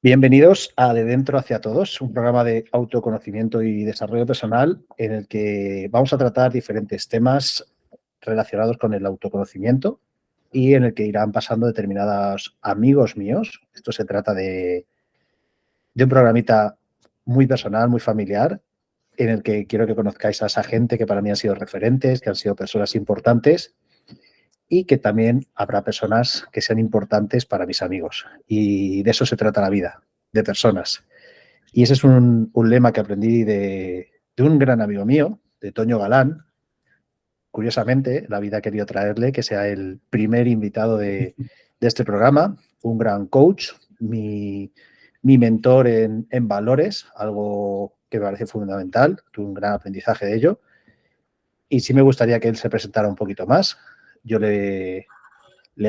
Bienvenidos a De Dentro hacia Todos, un programa de autoconocimiento y desarrollo personal en el que vamos a tratar diferentes temas relacionados con el autoconocimiento y en el que irán pasando determinados amigos míos. Esto se trata de un programita muy personal, muy familiar, en el que quiero que conozcáis a esa gente que para mí han sido referentes, que han sido personas importantes y que también habrá personas que sean importantes para mis amigos. Y de eso se trata la vida, de personas. Y ese es un lema que aprendí de un gran amigo mío, de Toño Galán. Curiosamente, la vida ha querido traerle que sea el primer invitado de este programa, un gran coach, mi mentor en valores, algo que me parece fundamental, tuve un gran aprendizaje de ello. Y sí me gustaría que él se presentara un poquito más. Yo le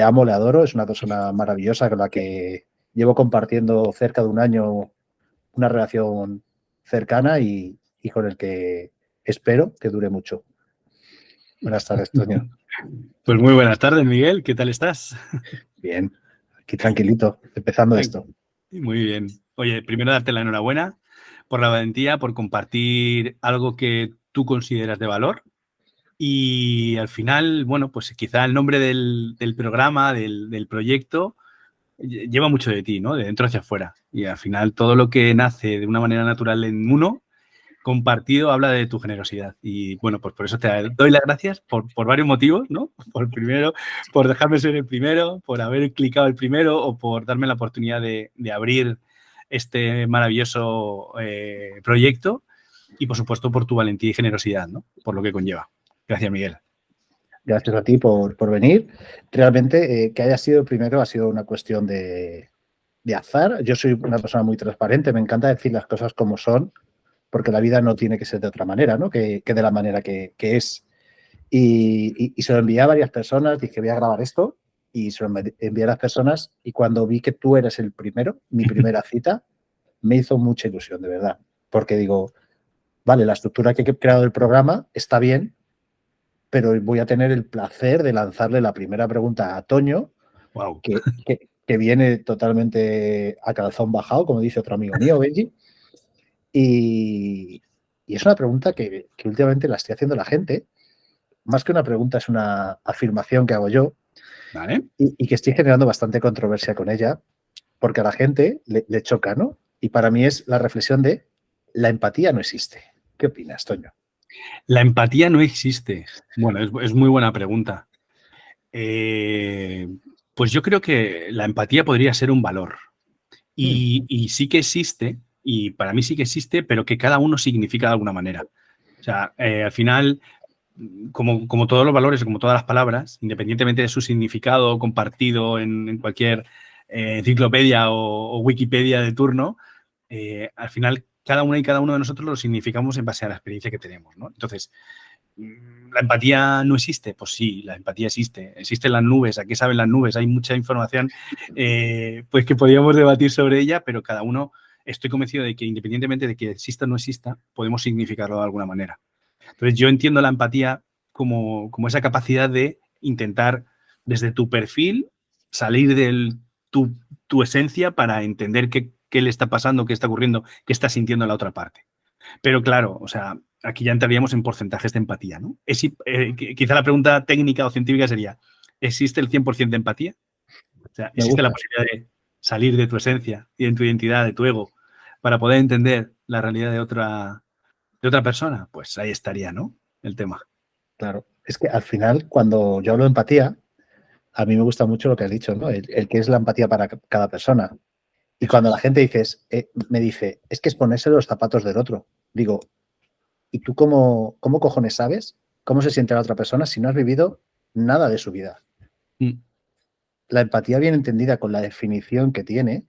amo, le adoro, es una persona maravillosa con la que llevo compartiendo cerca de un año una relación cercana y con el que espero que dure mucho. Buenas tardes, Toño. Pues muy buenas tardes, Miguel. ¿Qué tal estás? Bien, aquí tranquilito, empezando esto. Muy bien. Oye, primero darte la enhorabuena por la valentía, por compartir algo que tú consideras de valor. Y al final, bueno, pues quizá el nombre del programa, del proyecto, lleva mucho de ti, ¿no? De dentro hacia afuera. Y al final todo lo que nace de una manera natural en uno, compartido, habla de tu generosidad. Y bueno, pues por eso te doy las gracias por varios motivos, ¿no? Por primero, por dejarme ser el primero, por haber clicado el primero o por darme la oportunidad de abrir este maravilloso proyecto y, por supuesto, por tu valentía y generosidad, ¿no? Por lo que conlleva. Gracias, Miguel. Gracias a ti por venir. Realmente, que haya sido el primero ha sido una cuestión de azar. Yo soy una persona muy transparente, me encanta decir las cosas como son, porque la vida no tiene que ser de otra manera, ¿no? Que de la manera que es. Y se lo envié a varias personas, dije, voy a grabar esto, y se lo envié a las personas, y cuando vi que tú eres el primero, mi primera cita, me hizo mucha ilusión, de verdad, porque digo, vale, la estructura que he creado del programa está bien, pero voy a tener el placer de lanzarle la primera pregunta a Toño, Wow. que viene totalmente a calzón bajado, como dice otro amigo mío, Benji, y es una pregunta que últimamente la estoy haciendo a la gente. Más que una pregunta, es una afirmación que hago yo. ¿Vale? Y que estoy generando bastante controversia con ella, porque a la gente le choca, ¿no? Y para mí es la reflexión de la empatía no existe. ¿Qué opinas, Toño? La empatía no existe. Bueno, es muy buena pregunta. Pues yo creo que la empatía podría ser un valor. Y sí que existe, y para mí sí que existe, pero que cada uno significa de alguna manera. O sea, al final, como todos los valores, como todas las palabras, independientemente de su significado compartido en cualquier enciclopedia o Wikipedia de turno, al final cada una y cada uno de nosotros lo significamos en base a la experiencia que tenemos, ¿no? Entonces, ¿la empatía no existe? Pues sí, la empatía existe. Existen las nubes. ¿A qué saben las nubes? Hay mucha información pues que podríamos debatir sobre ella, pero cada uno, estoy convencido de que independientemente de que exista o no exista, podemos significarlo de alguna manera. Entonces, yo entiendo la empatía como esa capacidad de intentar, desde tu perfil, salir de tu esencia para entender qué le está pasando, qué está ocurriendo, qué está sintiendo la otra parte. Pero claro, o sea, aquí ya entraríamos en porcentajes de empatía, ¿no? Quizá la pregunta técnica o científica sería, ¿existe el 100% de empatía? O sea, ¿existe la posibilidad de salir de tu esencia y de tu identidad, de tu ego, para poder entender la realidad de otra persona? Pues ahí estaría, ¿no? El tema. Claro, es que al final, cuando yo hablo de empatía, a mí me gusta mucho lo que has dicho, ¿no? El que es la empatía para cada persona. Y cuando la gente me dice, es que es ponerse los zapatos del otro, digo, ¿y tú cómo cojones sabes cómo se siente la otra persona si no has vivido nada de su vida? La empatía bien entendida con la definición que tiene,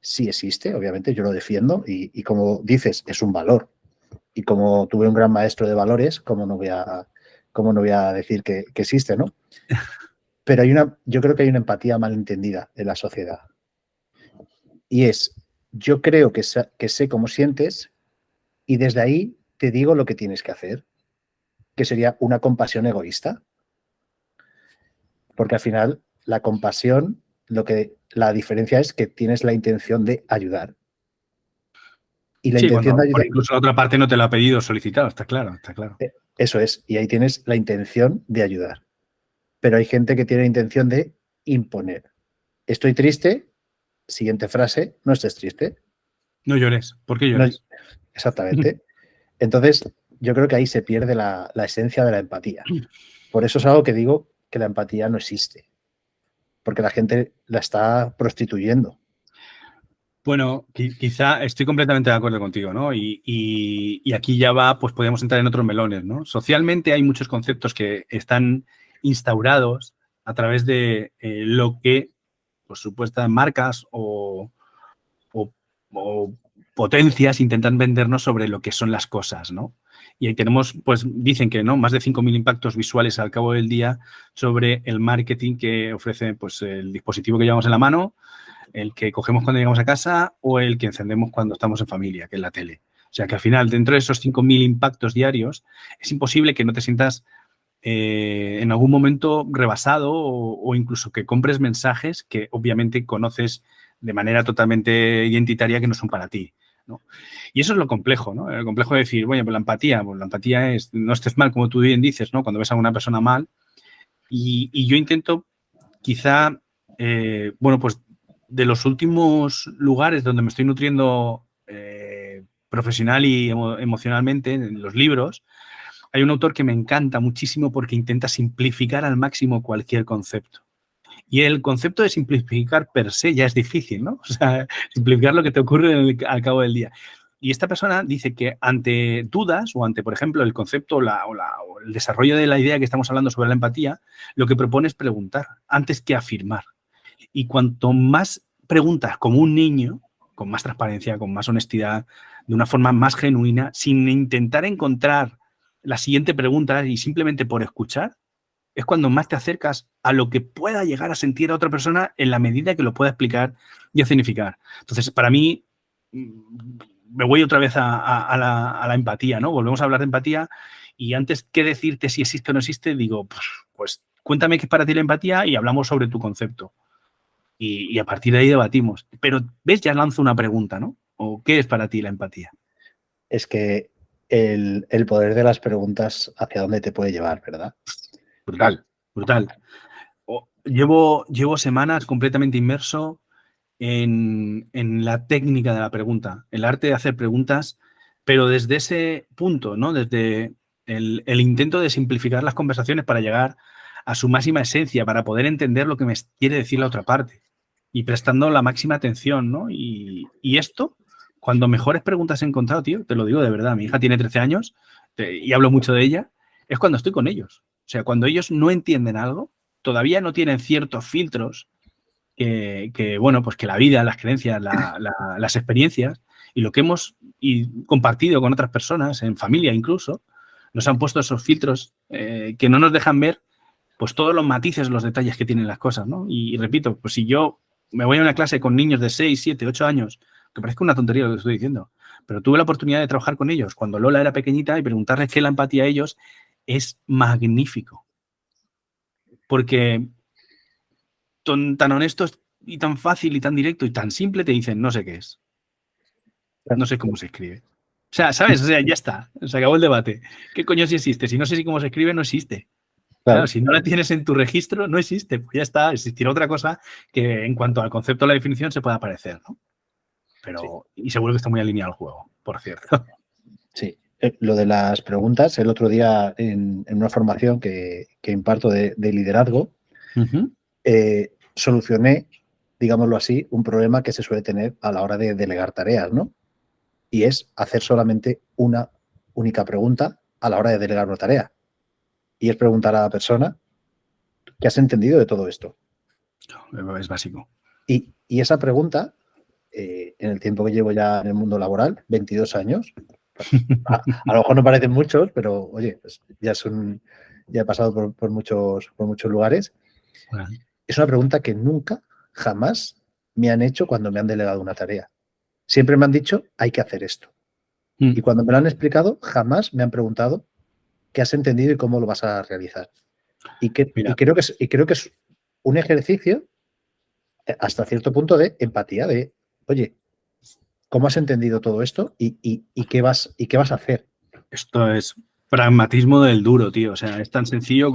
sí existe, obviamente, yo lo defiendo y como dices, es un valor. Y como tuve un gran maestro de valores, ¿cómo no voy a decir que existe, ¿no? Pero yo creo que hay una empatía mal entendida en la sociedad. Y yo creo que sé cómo sientes y desde ahí te digo lo que tienes que hacer, que sería una compasión egoísta. Porque al final la compasión La diferencia es que tienes la intención de ayudar. Y la Sí, intención de ayudar, incluso la otra parte no te lo ha pedido o solicitado, está claro, está claro. eso es, y ahí tienes la intención de ayudar. Pero hay gente que tiene la intención de imponer. Estoy triste, siguiente frase, no estés triste. No llores, ¿por qué No, lloras? exactamente. Entonces, yo creo que ahí se pierde la esencia de la empatía. Por eso es algo que digo que la empatía no existe, porque la gente la está prostituyendo. Bueno, quizá estoy completamente de acuerdo contigo, ¿no? Y aquí ya va, pues podemos entrar en otros melones, ¿no? Socialmente hay muchos conceptos que están instaurados a través de lo que, pues, supuestas marcas o- o potencias intentan vendernos sobre lo que son las cosas, ¿no? Y ahí tenemos, pues dicen que no, más de 5.000 impactos visuales al cabo del día sobre el marketing que ofrece, pues, el dispositivo que llevamos en la mano, el que cogemos cuando llegamos a casa o el que encendemos cuando estamos en familia, que es la tele. O sea que al final, dentro de esos 5.000 impactos diarios, es imposible que no te sientas en algún momento rebasado o incluso que compres mensajes que obviamente conoces de manera totalmente identitaria que no son para ti, ¿no? Y eso es lo complejo, ¿no? El complejo de decir, bueno, pues la empatía es, no estés mal, como tú bien dices, ¿no? Cuando ves a una persona mal. Y yo intento, quizá, bueno, pues de los últimos lugares donde me estoy nutriendo profesional y emocionalmente, en los libros, hay un autor que me encanta muchísimo porque intenta simplificar al máximo cualquier concepto. Y el concepto de simplificar per se ya es difícil, ¿no? O sea, simplificar lo que te ocurre al cabo del día. Y esta persona dice que ante dudas o ante, por ejemplo, el concepto o el desarrollo de la idea que estamos hablando sobre la empatía, lo que propone es preguntar antes que afirmar. Y cuanto más preguntas como un niño, con más transparencia, con más honestidad, de una forma más genuina, sin intentar encontrar la siguiente pregunta y simplemente por escuchar, es cuando más te acercas a lo que pueda llegar a sentir a otra persona en la medida que lo pueda explicar y escenificar. Entonces, para mí, me voy otra vez a la empatía, ¿no? Volvemos a hablar de empatía y antes que decirte si existe o no existe, digo, pues cuéntame qué es para ti la empatía y hablamos sobre tu concepto. Y a partir de ahí debatimos. Pero, ¿ves? Ya lanzo una pregunta, ¿no? ¿O qué es para ti la empatía? Es que el poder de las preguntas hacia dónde te puede llevar, ¿verdad? Brutal, brutal. Llevo semanas completamente inmerso en la técnica de la pregunta, el arte de hacer preguntas, pero desde ese punto, ¿no? Desde el intento de simplificar las conversaciones para llegar a su máxima esencia, para poder entender lo que me quiere decir la otra parte y prestando la máxima atención, ¿no? Y esto, cuando mejores preguntas he encontrado, tío, te lo digo de verdad, mi hija tiene 13 años y hablo mucho de ella, es cuando estoy con ellos. O sea, cuando ellos no entienden algo, todavía no tienen ciertos filtros bueno, pues que la vida, las creencias, las experiencias y lo que hemos compartido con otras personas, en familia incluso, nos han puesto esos filtros que no nos dejan ver pues todos los matices, los detalles que tienen las cosas, ¿no? Y repito, pues si yo me voy a una clase con niños de 6, 7, 8 años, que parezca una tontería lo que estoy diciendo, pero tuve la oportunidad de trabajar con ellos cuando Lola era pequeñita y preguntarles qué es la empatía a ellos es magnífico. Porque tan honestos y tan fácil y tan directo y tan simple te dicen, no sé qué es, no sé cómo se escribe. O sea, ¿sabes? O sea, ya está, se acabó el debate. ¿Qué coño si existe? Si no sé si cómo se escribe, no existe. Claro, Claro. si no la tienes en tu registro, no existe. Pues ya está, existirá otra cosa que en cuanto al concepto de la definición se pueda parecer, ¿no? Sí. Pero, y seguro que está muy alineado el juego, por cierto. Sí. Lo de las preguntas, el otro día en una formación que imparto de liderazgo, solucioné, digámoslo así, un problema que se suele tener a la hora de delegar tareas, ¿no? Y es hacer solamente una única pregunta a la hora de delegar una tarea. Y es preguntar a la persona qué has entendido de todo esto. Es básico. Y esa pregunta, en el tiempo que llevo ya en el mundo laboral, 22 años, a lo mejor no parecen muchos, pero oye, pues ya he pasado por muchos lugares. Bueno. Es una pregunta que nunca, jamás me han hecho cuando me han delegado una tarea. Siempre me han dicho, hay que hacer esto. Y cuando me lo han explicado, jamás me han preguntado qué has entendido y cómo lo vas a realizar. Y creo que es un ejercicio hasta cierto punto de empatía, de, oye, ¿cómo has entendido todo esto y qué vas a hacer? Esto es pragmatismo del duro, tío. O sea, es tan sencillo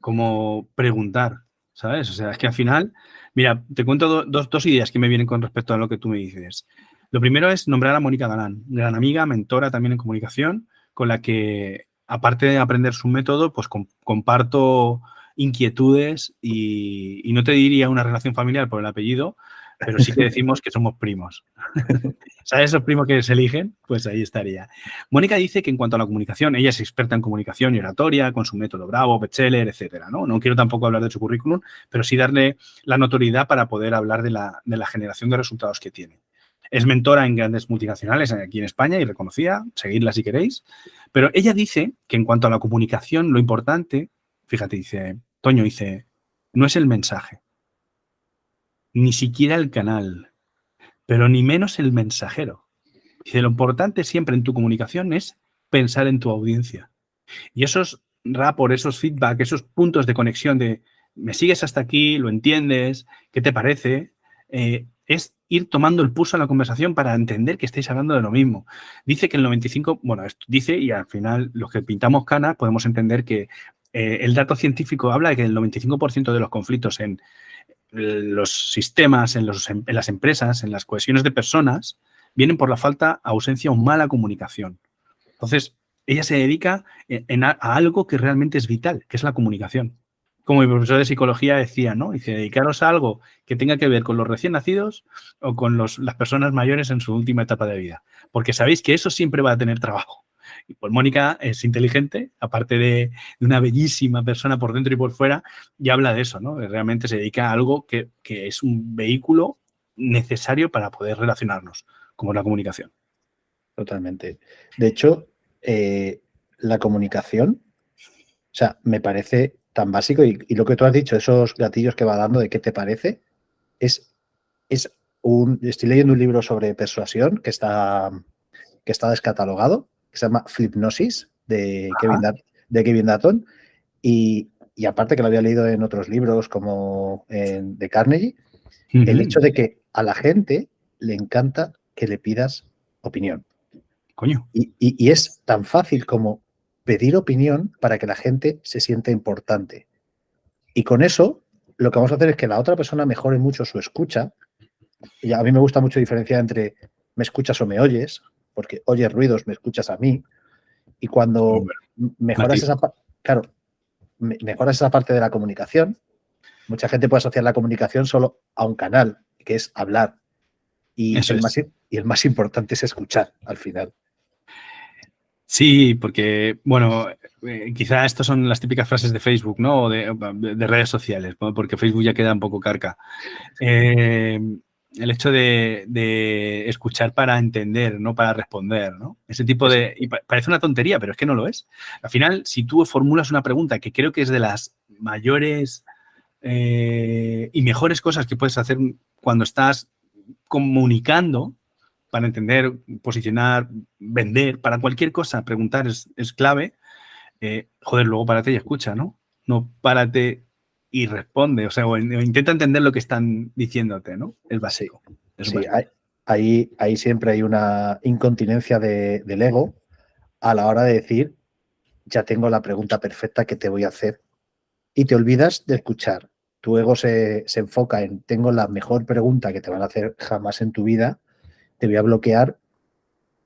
como preguntar, ¿sabes? O sea, es que al final, mira, te cuento dos ideas que me vienen con respecto a lo que tú me dices. Lo primero es nombrar a Mónica Galán, gran amiga, mentora también en comunicación, con la que, aparte de aprender su método, pues comparto inquietudes y no te diría una relación familiar por el apellido, pero sí que decimos que somos primos. ¿Sabes esos primos que se eligen? Pues ahí estaría. Mónica dice que en cuanto a la comunicación, ella es experta en comunicación y oratoria, con su método Bravo, bestseller, etcétera, ¿no? No quiero tampoco hablar de su currículum, pero sí darle la notoriedad para poder hablar de la generación de resultados que tiene. Es mentora en grandes multinacionales aquí en España y reconocida, seguidla si queréis. Pero ella dice que en cuanto a la comunicación, lo importante, fíjate, dice, Toño dice, no es el mensaje, ni siquiera el canal, pero ni menos el mensajero. Dice, lo importante siempre en tu comunicación es pensar en tu audiencia. Y esos rapport, esos feedback, esos puntos de conexión de me sigues hasta aquí, lo entiendes, ¿qué te parece? Es ir tomando el pulso a la conversación para entender que estáis hablando de lo mismo. Dice que el 95, bueno, esto dice y al final los que pintamos canas podemos entender que el dato científico habla de que el 95% de los conflictos en los sistemas, en las empresas, en las cohesiones de personas, vienen por la falta, ausencia o mala comunicación. Entonces, ella se dedica a algo que realmente es vital, que es la comunicación. Como mi profesor de psicología decía, ¿no? Dice, dedicaros a algo que tenga que ver con los recién nacidos o con las personas mayores en su última etapa de vida. Porque sabéis que eso siempre va a tener trabajo. Y pues Mónica es inteligente, aparte de una bellísima persona por dentro y por fuera, y habla de eso, ¿no? Realmente se dedica a algo que es un vehículo necesario para poder relacionarnos, como es la comunicación. Totalmente. De hecho, la comunicación, o sea, me parece tan básico y lo que tú has dicho, esos gatillos que va dando de qué te parece, estoy leyendo un libro sobre persuasión que está descatalogado, que se llama Flipnosis, de Kevin Dutton, y aparte que lo había leído en otros libros como de Carnegie, el hecho de que a la gente le encanta que le pidas opinión. Coño. Y es tan fácil como pedir opinión para que la gente se sienta importante. Y con eso, lo que vamos a hacer es que la otra persona mejore mucho su escucha. Y a mí me gusta mucho diferenciar entre me escuchas o me oyes, porque oyes ruidos, me escuchas a mí. Y cuando mejoras mejoras esa parte de la comunicación, mucha gente puede asociar la comunicación solo a un canal, que es hablar. Y el más importante es escuchar al final. Sí, porque, bueno, quizá estas son las típicas frases de Facebook, ¿no? O de redes sociales, ¿no? Porque Facebook ya queda un poco carca. El hecho de escuchar para entender, no para responder, ¿no? Ese tipo de... Y parece una tontería, pero es que no lo es. Al final, si tú formulas una pregunta que creo que es de las mayores y mejores cosas que puedes hacer cuando estás comunicando, para entender, posicionar, vender, para cualquier cosa, preguntar es clave. Joder, luego párate y escucha, ¿no? No párate y responde, o sea, o intenta entender lo que están diciéndote, ¿no? Es básico. Sí, ahí siempre hay una incontinencia del ego a la hora de decir, ya tengo la pregunta perfecta que te voy a hacer. Y te olvidas de escuchar. Tu ego se enfoca en, tengo la mejor pregunta que te van a hacer jamás en tu vida, te voy a bloquear,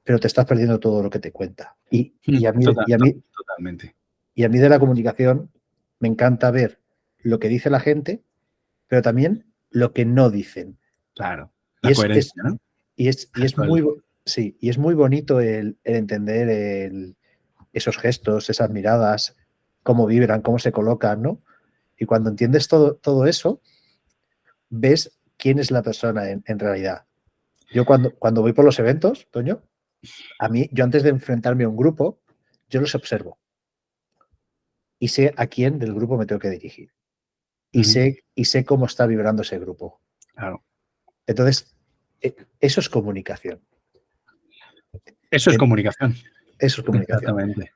pero te estás perdiendo todo lo que te cuenta. Y a mí Totalmente. Y a mí de la comunicación me encanta ver lo que dice la gente, pero también lo que no dicen. Claro, la coherencia, ¿no? Y es muy bonito el entender esos gestos, esas miradas, cómo vibran, cómo se colocan, ¿no? Y cuando entiendes todo eso, ves quién es la persona en realidad. Yo cuando voy por los eventos, Toño, yo antes de enfrentarme a un grupo, yo los observo. Y sé a quién del grupo me tengo que dirigir. Y sé cómo está vibrando ese grupo. Claro. Entonces, eso es comunicación. Eso es comunicación. Eso es comunicación. Exactamente.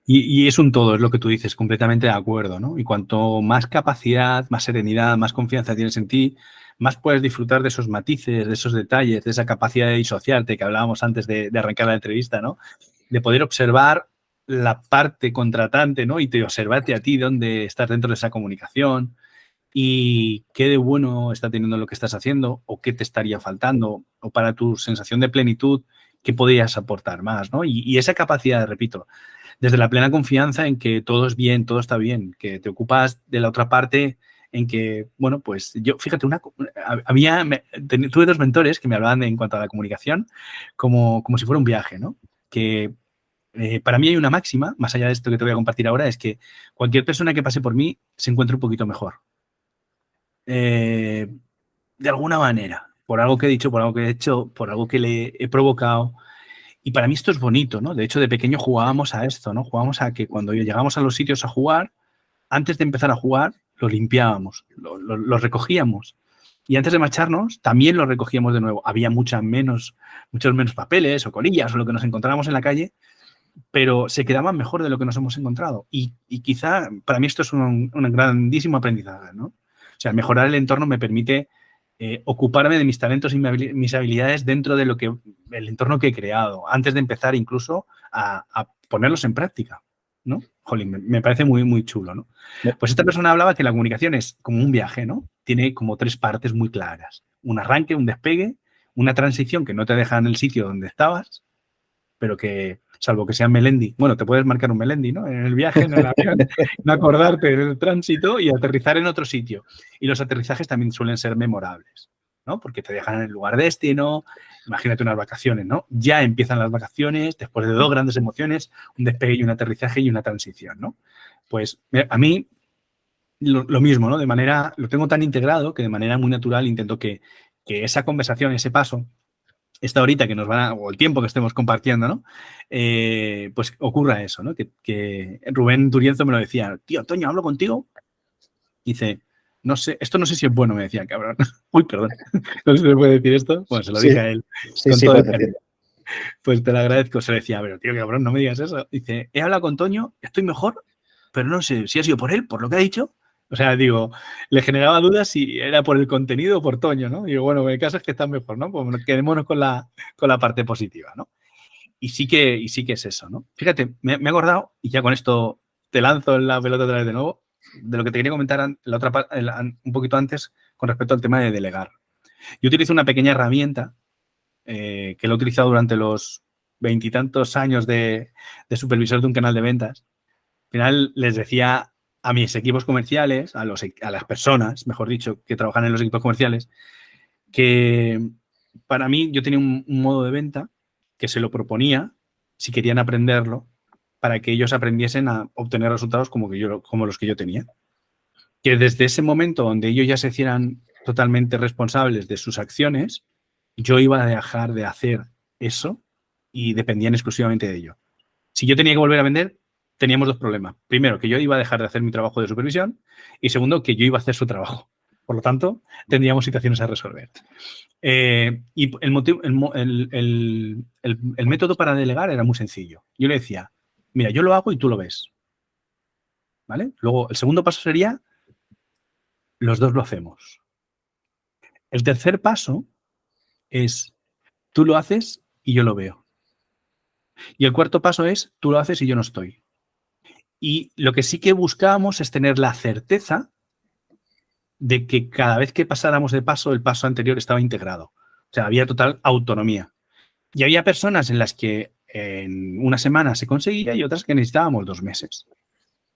Y es un todo, es lo que tú dices, completamente de acuerdo, ¿no? Y cuanto más capacidad, más serenidad, más confianza tienes en ti, más puedes disfrutar de esos matices, de esos detalles, de esa capacidad de disociarte que hablábamos antes de arrancar la entrevista, ¿no? De poder observar la parte contratante, ¿no? Y te observarte a ti dónde estás dentro de esa comunicación y qué de bueno está teniendo lo que estás haciendo o qué te estaría faltando o para tu sensación de plenitud, qué podrías aportar más, ¿no? Y esa capacidad, repito, desde la plena confianza en que todo es bien, todo está bien, que te ocupas de la otra parte en que, bueno, pues yo, fíjate, tuve dos mentores que me hablaban en cuanto a la comunicación como si fuera un viaje, ¿no? Que para mí hay una máxima, más allá de esto que te voy a compartir ahora, es que cualquier persona que pase por mí se encuentre un poquito mejor. De alguna manera, por algo que he dicho, por algo que he hecho, por algo que le he provocado. Y para mí esto es bonito, ¿no? De hecho, de pequeño jugábamos a esto, ¿no? Jugábamos a que cuando llegábamos a los sitios a jugar, antes de empezar a jugar, lo limpiábamos, lo recogíamos. Y antes de marcharnos, también lo recogíamos de nuevo. Había muchos menos papeles o colillas o lo que nos encontrábamos en la calle, pero se quedaban mejor de lo que nos hemos encontrado. Y quizá para mí esto es un grandísimo aprendizaje, ¿no? O sea, mejorar el entorno me permite ocuparme de mis talentos y mis habilidades dentro de el entorno que he creado, antes de empezar incluso a ponerlos en práctica, ¿no? Jolín, me parece muy, muy chulo, ¿no? Pues esta persona hablaba que la comunicación es como un viaje, ¿no? Tiene como 3 partes muy claras. Un arranque, un despegue, una transición que no te deja en el sitio donde estabas, pero que, salvo que sea Melendi, bueno, te puedes marcar un Melendi, ¿no? En el viaje, en el avión, no acordarte del tránsito y aterrizar en otro sitio. Y los aterrizajes también suelen ser memorables, ¿no? Porque te dejan en el lugar de destino, imagínate unas vacaciones, ¿no? Ya empiezan las vacaciones, después de 2 grandes emociones, un despegue y un aterrizaje y una transición, ¿no? Pues a mí lo mismo, ¿no? Lo tengo tan integrado que de manera muy natural intento que esa conversación, ese paso, esta horita que nos van o el tiempo que estemos compartiendo, ¿no? Pues ocurra eso, ¿no? Que Rubén Turienzo me lo decía, tío, Toño, hablo contigo. Dice, no sé, esto no sé si es bueno, me decía, cabrón. Uy, perdón. No sé si se puede decir esto. Bueno, se lo dije a él. Sí, con sí, todo el puedes decir. Pues te lo agradezco. Se lo decía, pero tío, cabrón, no me digas eso. Dice, he hablado con Toño, estoy mejor, pero no sé si ha sido por él, por lo que ha dicho. O sea, digo, le generaba dudas si era por el contenido o por Toño, ¿no? Digo, bueno, el caso es que está mejor, ¿no? Pues quedémonos con la parte positiva, ¿no? Y sí que es eso, ¿no? Fíjate, me he acordado, y ya con esto te lanzo la pelota otra vez de nuevo, de lo que te quería comentar un poquito antes con respecto al tema de delegar. Yo utilizo una pequeña herramienta que lo he utilizado durante los 20 y tantos años de supervisor de un canal de ventas. Al final les decía a mis equipos comerciales, a las personas, mejor dicho, que trabajan en los equipos comerciales, que para mí yo tenía un modo de venta que se lo proponía, si querían aprenderlo, para que ellos aprendiesen a obtener resultados como los que yo tenía. Que desde ese momento donde ellos ya se hicieran totalmente responsables de sus acciones, yo iba a dejar de hacer eso y dependían exclusivamente de ello. Si yo tenía que volver a vender, teníamos 2 problemas. Primero, que yo iba a dejar de hacer mi trabajo de supervisión y segundo, que yo iba a hacer su trabajo. Por lo tanto, tendríamos situaciones a resolver. Y el método para delegar era muy sencillo. Yo le decía, mira, yo lo hago y tú lo ves. ¿Vale? Luego, el segundo paso sería, los 2 lo hacemos. El tercer paso es, tú lo haces y yo lo veo. Y el cuarto paso es, tú lo haces y yo no estoy. Y lo que sí que buscábamos es tener la certeza de que cada vez que pasáramos de paso, el paso anterior estaba integrado. O sea, había total autonomía. Y había personas en las que en una semana se conseguía y otras que necesitábamos 2 meses.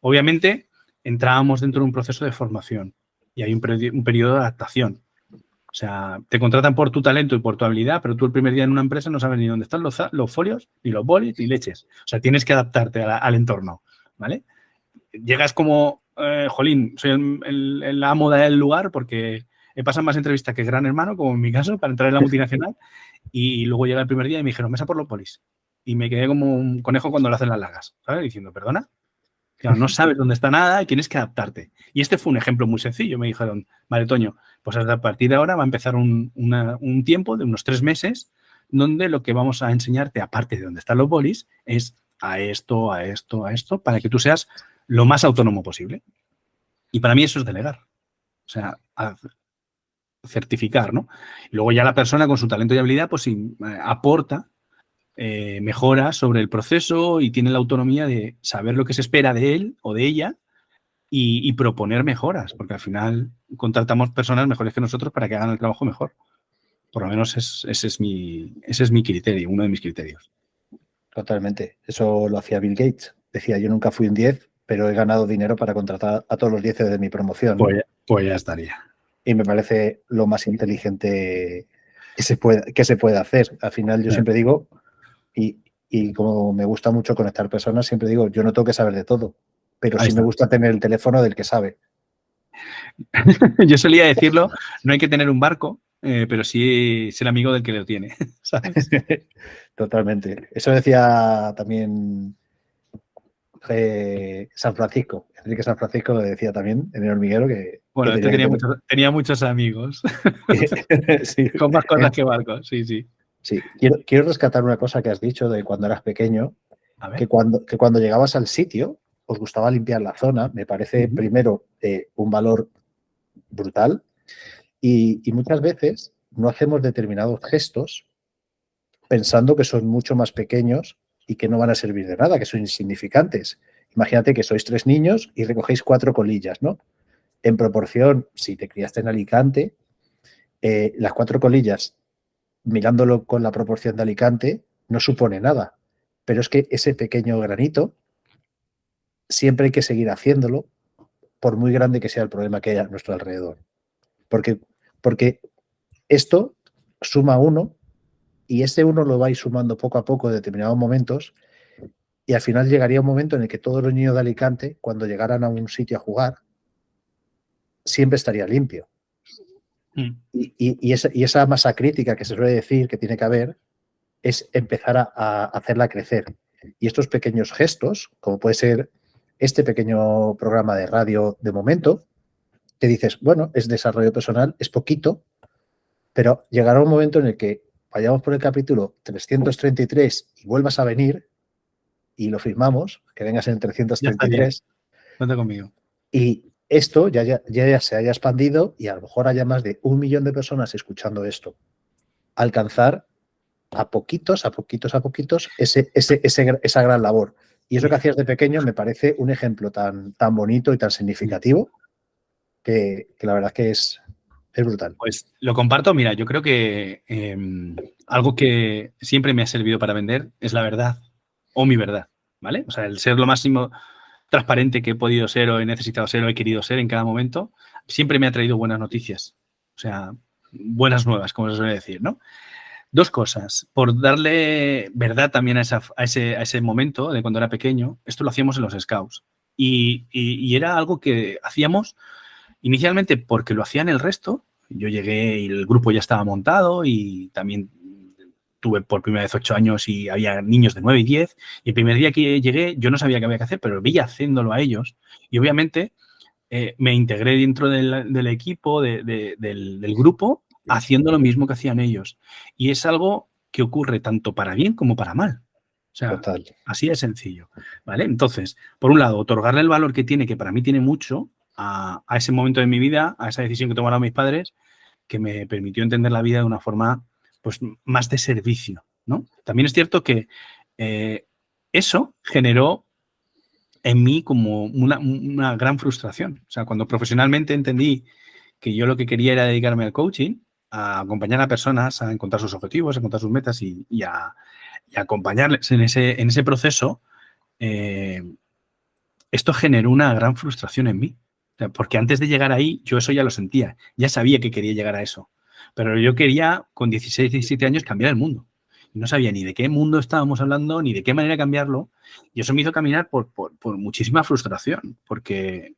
Obviamente, entrábamos dentro de un proceso de formación y hay un periodo de adaptación. O sea, te contratan por tu talento y por tu habilidad, pero tú el primer día en una empresa no sabes ni dónde están los folios, ni los bolis, ni leches. O sea, tienes que adaptarte al entorno, ¿vale? Llegas como, jolín, soy el amo del lugar porque he pasado más entrevistas que Gran Hermano, como en mi caso, para entrar en la multinacional. Y luego llega el primer día y me dijeron, mesa por los polis. Y me quedé como un conejo cuando lo hacen las largas, ¿sabes? Diciendo, perdona. Claro, no sabes dónde está nada y tienes que adaptarte. Y este fue un ejemplo muy sencillo. Me dijeron, vale, Toño, pues a partir de ahora va a empezar un tiempo de unos 3 meses donde lo que vamos a enseñarte, aparte de dónde están los bolis, es a esto, a esto, a esto, para que tú seas lo más autónomo posible. Y para mí eso es delegar. O sea, certificar, ¿no? Y luego ya la persona con su talento y habilidad pues aporta mejoras sobre el proceso y tiene la autonomía de saber lo que se espera de él o de ella y proponer mejoras, porque al final contratamos personas mejores que nosotros para que hagan el trabajo mejor. Por lo menos ese es mi criterio, uno de mis criterios. Totalmente. Eso lo hacía Bill Gates. Decía, yo nunca fui un 10, pero he ganado dinero para contratar a todos los 10 de mi promoción, ¿no? Pues ya estaría. Y me parece lo más inteligente que se puede hacer. Al final yo siempre digo, y como me gusta mucho conectar personas, siempre digo, yo no tengo que saber de todo, pero sí me gusta tener el teléfono del que sabe. Yo solía decirlo, no hay que tener un barco, pero sí ser amigo del que lo tiene, ¿sabes? Totalmente. Eso decía también San Francisco. Enrique San Francisco lo decía también en El Hormiguero que... Bueno, que tenía muchos amigos. Sí. Con más cosas que barcos, sí, sí. Sí, quiero rescatar una cosa que has dicho de cuando eras pequeño, A ver. que cuando llegabas al sitio os gustaba limpiar la zona. Me parece, primero, un valor brutal y muchas veces no hacemos determinados gestos pensando que son mucho más pequeños y que no van a servir de nada, que son insignificantes. Imagínate que sois 3 niños y recogéis 4 colillas, ¿no? En proporción, si te criaste en Alicante, las 4 colillas, mirándolo con la proporción de Alicante, no supone nada. Pero es que ese pequeño granito, siempre hay que seguir haciéndolo, por muy grande que sea el problema que haya a nuestro alrededor. Porque esto suma 1 y ese 1 lo vais sumando poco a poco en determinados momentos y al final llegaría un momento en el que todos los niños de Alicante, cuando llegaran a un sitio a jugar, siempre estaría limpio. Y esa masa crítica que se suele decir que tiene que haber es empezar a hacerla crecer. Y estos pequeños gestos, como puede ser este pequeño programa de radio de momento, que dices, bueno, es desarrollo personal, es poquito, pero llegará un momento en el que vayamos por el capítulo 333 y vuelvas a venir y lo firmamos, que vengas en el 333. Cuenta conmigo. Y esto ya se haya expandido y a lo mejor haya más de 1 millón de personas escuchando esto. Alcanzar a poquitos esa gran labor. Y eso que hacías de pequeño me parece un ejemplo tan bonito y tan significativo que la verdad que es brutal. Pues lo comparto. Mira, yo creo que algo que siempre me ha servido para vender es la verdad o mi verdad, ¿vale? O sea, el ser lo máximo transparente que he podido ser o he necesitado ser o he querido ser en cada momento, siempre me ha traído buenas noticias. O sea, buenas nuevas, como se suele decir, ¿no? 2 cosas. Por darle verdad también a ese momento de cuando era pequeño, esto lo hacíamos en los Scouts. Y era algo que hacíamos inicialmente porque lo hacían el resto. Yo llegué y el grupo ya estaba montado y también tuve por primera vez 8 años y había niños de 9 y 10. Y el primer día que llegué yo no sabía qué había que hacer, pero veía haciéndolo a ellos. Y obviamente me integré dentro del equipo, del grupo, haciendo lo mismo que hacían ellos. Y es algo que ocurre tanto para bien como para mal. O sea, total. Así de sencillo, ¿vale? Entonces, por un lado, otorgarle el valor que tiene, que para mí tiene mucho, a ese momento de mi vida, a esa decisión que tomaron mis padres, que me permitió entender la vida de una forma pues más de servicio, ¿no? También es cierto que eso generó en mí como una gran frustración. O sea, cuando profesionalmente entendí que yo lo que quería era dedicarme al coaching, a acompañar a personas a encontrar sus objetivos, a encontrar sus metas y a acompañarles en ese proceso, esto generó una gran frustración en mí. O sea, porque antes de llegar ahí, yo eso ya lo sentía, ya sabía que quería llegar a eso. Pero yo quería, con 16, 17 años, cambiar el mundo. No sabía ni de qué mundo estábamos hablando, ni de qué manera cambiarlo. Y eso me hizo caminar por muchísima frustración, porque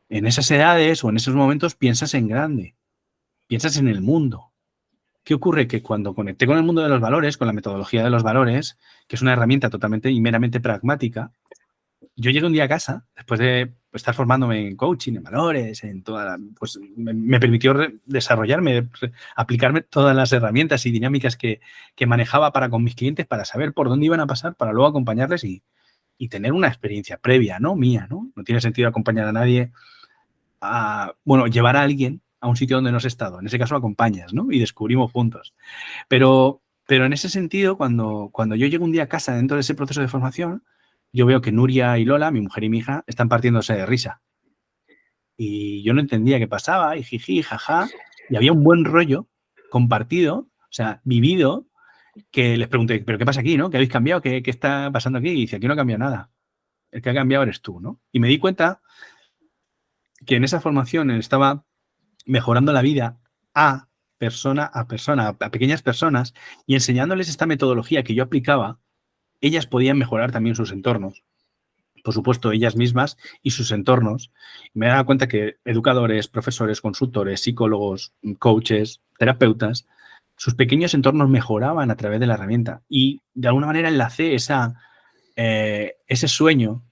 en esas edades o en esos momentos piensas en grande, piensas en el mundo. ¿Qué ocurre? Que cuando conecté con el mundo de los valores, con la metodología de los valores, que es una herramienta totalmente y meramente pragmática, yo llegué un día a casa, después de estar formándome en coaching, en valores, en toda pues me permitió desarrollarme, aplicarme todas las herramientas y dinámicas que manejaba para con mis clientes, para saber por dónde iban a pasar, para luego acompañarles y tener una experiencia previa, ¿no? Mía, ¿no? No tiene sentido acompañar a nadie llevar a alguien a un sitio donde no has estado. En ese caso acompañas, ¿no? Y descubrimos juntos. Pero en ese sentido, cuando yo llego un día a casa dentro de ese proceso de formación, yo veo que Nuria y Lola, mi mujer y mi hija, están partiéndose de risa. Y yo no entendía qué pasaba, y jiji, jaja, y había un buen rollo compartido, o sea, vivido, que les pregunté, ¿pero qué pasa aquí, no? ¿Qué habéis cambiado? ¿Qué está pasando aquí? Y dice, aquí no cambia nada. El que ha cambiado eres tú, ¿no? Y me di cuenta que en esa formación estaba mejorando la vida a persona, a pequeñas personas, y enseñándoles esta metodología que yo aplicaba, ellas podían mejorar también sus entornos. Por supuesto, ellas mismas y sus entornos. Me he dado cuenta que educadores, profesores, consultores, psicólogos, coaches, terapeutas, sus pequeños entornos mejoraban a través de la herramienta. Y de alguna manera enlacé ese sueño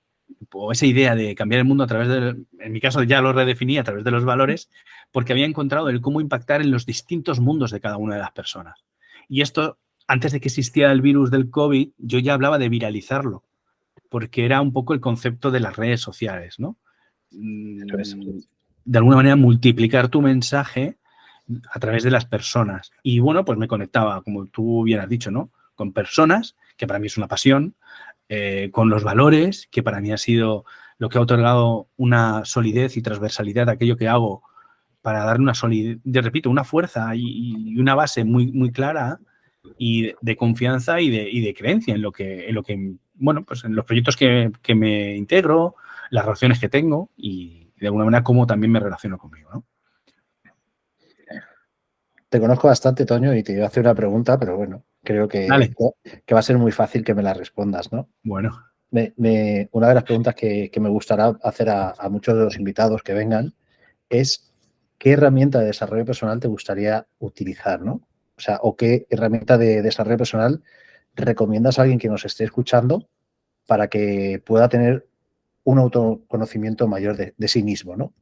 o esa idea de cambiar el mundo a través de, en mi caso ya lo redefiní a través de los valores, porque había encontrado el cómo impactar en los distintos mundos de cada una de las personas. Y esto, antes de que existiera el virus del COVID, yo ya hablaba de viralizarlo, porque era un poco el concepto de las redes sociales, ¿no? De alguna manera multiplicar tu mensaje a través de las personas. Y bueno, pues me conectaba, como tú bien has dicho, ¿no? Con personas, que para mí es una pasión, con los valores, que para mí ha sido lo que ha otorgado una solidez y transversalidad a aquello que hago para dar una solidez, repito, una fuerza y una base muy, muy clara y de confianza y de creencia en lo que, bueno, pues en los proyectos que me integro, las relaciones que tengo y de alguna manera cómo también me relaciono conmigo, ¿no? Te conozco bastante, Toño, y te iba a hacer una pregunta, pero bueno, creo que va a ser muy fácil que me la respondas, ¿no? Bueno. Una de las preguntas que me gustará hacer a muchos de los invitados que vengan es ¿qué herramienta de desarrollo personal te gustaría utilizar, ¿no? O sea, o qué herramienta de desarrollo personal recomiendas a alguien que nos esté escuchando para que pueda tener un autoconocimiento mayor de sí mismo, ¿no?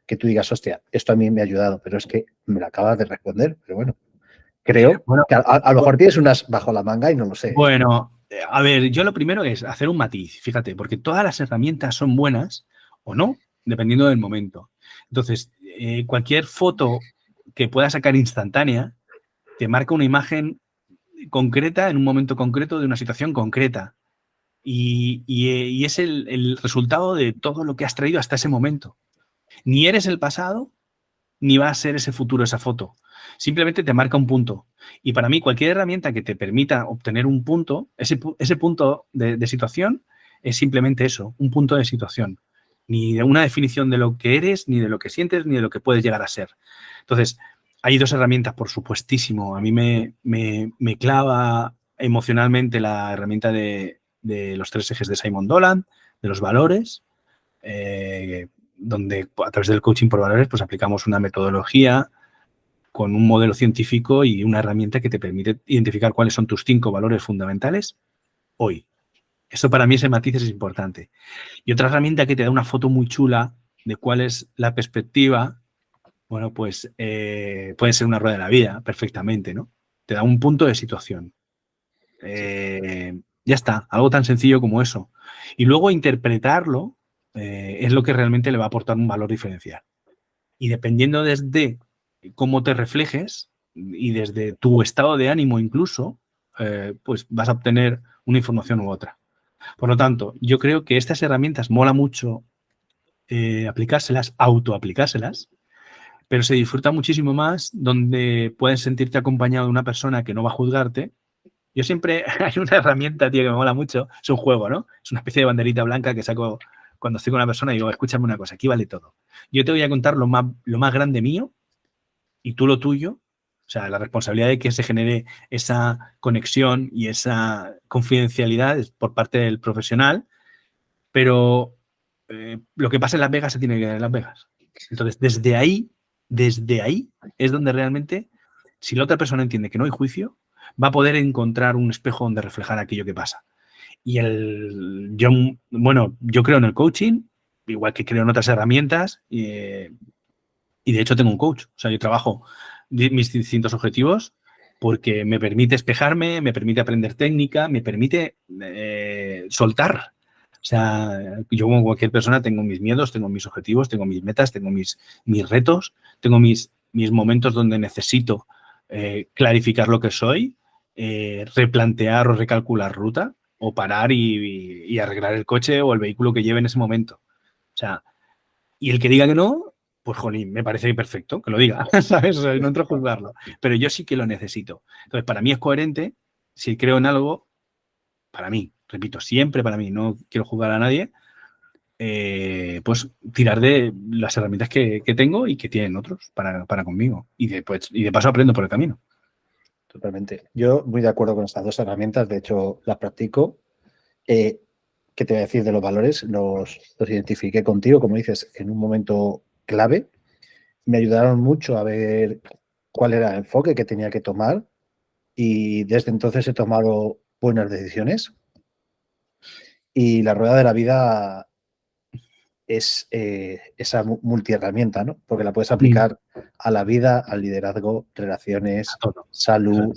Que tú digas, hostia, esto a mí me ha ayudado, pero es que me lo acabas de responder, pero bueno, creo que a lo mejor tienes unas bajo la manga y no lo sé. Bueno, a ver, yo lo primero es hacer un matiz, fíjate, porque todas las herramientas son buenas o no, dependiendo del momento. Entonces, cualquier foto que pueda sacar instantánea te marca una imagen concreta en un momento concreto de una situación concreta. Y es el resultado de todo lo que has traído hasta ese momento. Ni eres el pasado, ni va a ser ese futuro, esa foto. Simplemente te marca un punto. Y para mí, cualquier herramienta que te permita obtener un punto, ese punto de situación es simplemente eso, un punto de situación. Ni de una definición de lo que eres, ni de lo que sientes, ni de lo que puedes llegar a ser. Entonces, hay dos herramientas, por supuestísimo. A mí me clava emocionalmente la herramienta de los 3 ejes de Simon Dolan, de los valores, donde a través del coaching por valores pues aplicamos una metodología con un modelo científico y una herramienta que te permite identificar cuáles son tus 5 valores fundamentales hoy. Eso para mí, ese matiz es importante. Y otra herramienta que te da una foto muy chula de cuál es la perspectiva, bueno, pues puede ser una rueda de la vida perfectamente, ¿no? Te da un punto de situación. Ya está, algo tan sencillo como eso. Y luego interpretarlo es lo que realmente le va a aportar un valor diferencial. Y dependiendo desde cómo te reflejes y desde tu estado de ánimo incluso, pues vas a obtener una información u otra. Por lo tanto, yo creo que estas herramientas mola mucho aplicárselas, autoaplicárselas, pero se disfruta muchísimo más donde puedes sentirte acompañado de una persona que no va a juzgarte. Yo siempre, hay una herramienta, tío, que me mola mucho, es un juego, ¿no? Es una especie de banderita blanca que saco cuando estoy con una persona y digo, escúchame una cosa, aquí vale todo. Yo te voy a contar lo más grande mío y tú lo tuyo, o sea, la responsabilidad de que se genere esa conexión y esa confidencialidad es por parte del profesional, pero lo que pasa en Las Vegas se tiene que quedar en Las Vegas. Entonces, desde ahí es donde realmente, si la otra persona entiende que no hay juicio, va a poder encontrar un espejo donde reflejar aquello que pasa. Y yo creo en el coaching, igual que creo en otras herramientas, y de hecho tengo un coach. O sea, yo trabajo mis distintos objetivos porque me permite espejarme, me permite aprender técnica, me permite soltar. O sea, yo como cualquier persona tengo mis miedos, tengo mis objetivos, tengo mis metas, tengo mis retos, tengo mis momentos donde necesito clarificar lo que soy, replantear o recalcular ruta o parar y arreglar el coche o el vehículo que lleve en ese momento. O sea, y el que diga que no, pues jolín, me parece perfecto que lo diga, ¿sabes? O sea, no entro a juzgarlo, pero yo sí que lo necesito. Entonces, para mí es coherente, si creo en algo, para mí, repito, siempre para mí, no quiero juzgar a nadie, pues tirar de las herramientas que tengo y que tienen otros para conmigo. Y de paso aprendo por el camino. Totalmente. Yo muy de acuerdo con estas dos herramientas, de hecho las practico. ¿Qué te voy a decir de los valores? Los identifiqué contigo, como dices, en un momento clave. Me ayudaron mucho a ver cuál era el enfoque que tenía que tomar y desde entonces he tomado buenas decisiones. Y la rueda de la vida es esa multiherramienta, ¿no? Porque la puedes aplicar a la vida, al liderazgo, relaciones, Todo. salud,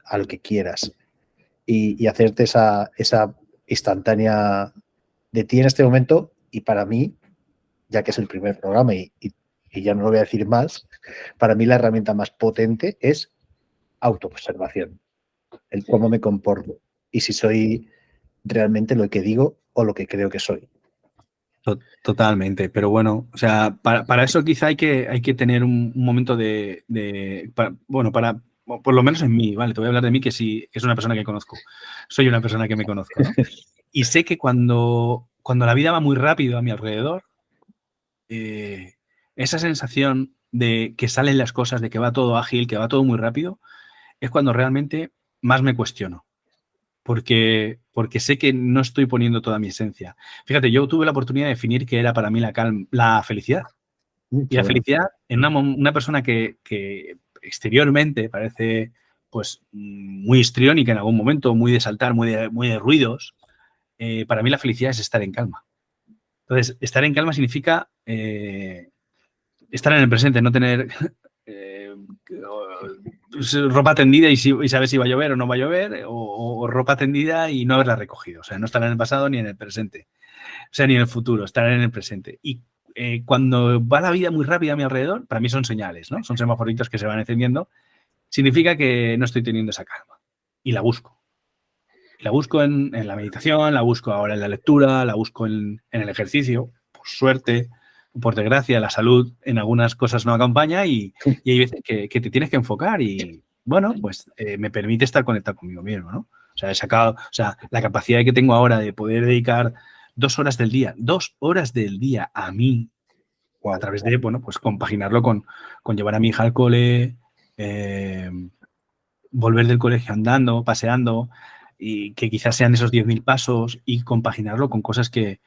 a lo que quieras. Y hacerte esa instantánea de ti en este momento. Y para mí, ya que es el primer programa y ya no lo voy a decir más, para mí la herramienta más potente es autoobservación, el cómo me comporto y si soy realmente lo que digo o lo que creo que soy. Totalmente, pero bueno, o sea, para eso quizá hay que tener un momento por lo menos en mí, ¿vale? Te voy a hablar de mí que sí, que es una persona que conozco. Soy una persona que me conozco, ¿no? Y sé que cuando la vida va muy rápido a mi alrededor, esa sensación de que salen las cosas, de que va todo ágil, que va todo muy rápido, es cuando realmente más me cuestiono. Porque sé que no estoy poniendo toda mi esencia. Fíjate, yo tuve la oportunidad de definir qué era para mí la felicidad. Y la felicidad en una persona que exteriormente parece pues muy histriónica en algún momento, muy de saltar, muy de ruidos, para mí la felicidad es estar en calma. Entonces, estar en calma significa estar en el presente, no tener ropa tendida y saber si va a llover o no va a llover, o ropa tendida y no haberla recogido. O sea, no estar en el pasado ni en el presente. O sea, ni en el futuro, estar en el presente. Y cuando va la vida muy rápida a mi alrededor, para mí son señales, ¿no? Son semaforitos que se van encendiendo. Significa que no estoy teniendo esa calma. Y la busco. La busco en la meditación, la busco ahora en la lectura, la busco en el ejercicio, por suerte, por desgracia, la salud en algunas cosas no acompaña y hay veces que te tienes que enfocar y, bueno, pues me permite estar conectado conmigo mismo, ¿no? O sea, he sacado, la capacidad que tengo ahora de poder dedicar 2 horas del día a mí, a través de, bueno, pues compaginarlo con llevar a mi hija al cole, volver del colegio andando, paseando, y que quizás sean esos 10.000 pasos y compaginarlo con cosas que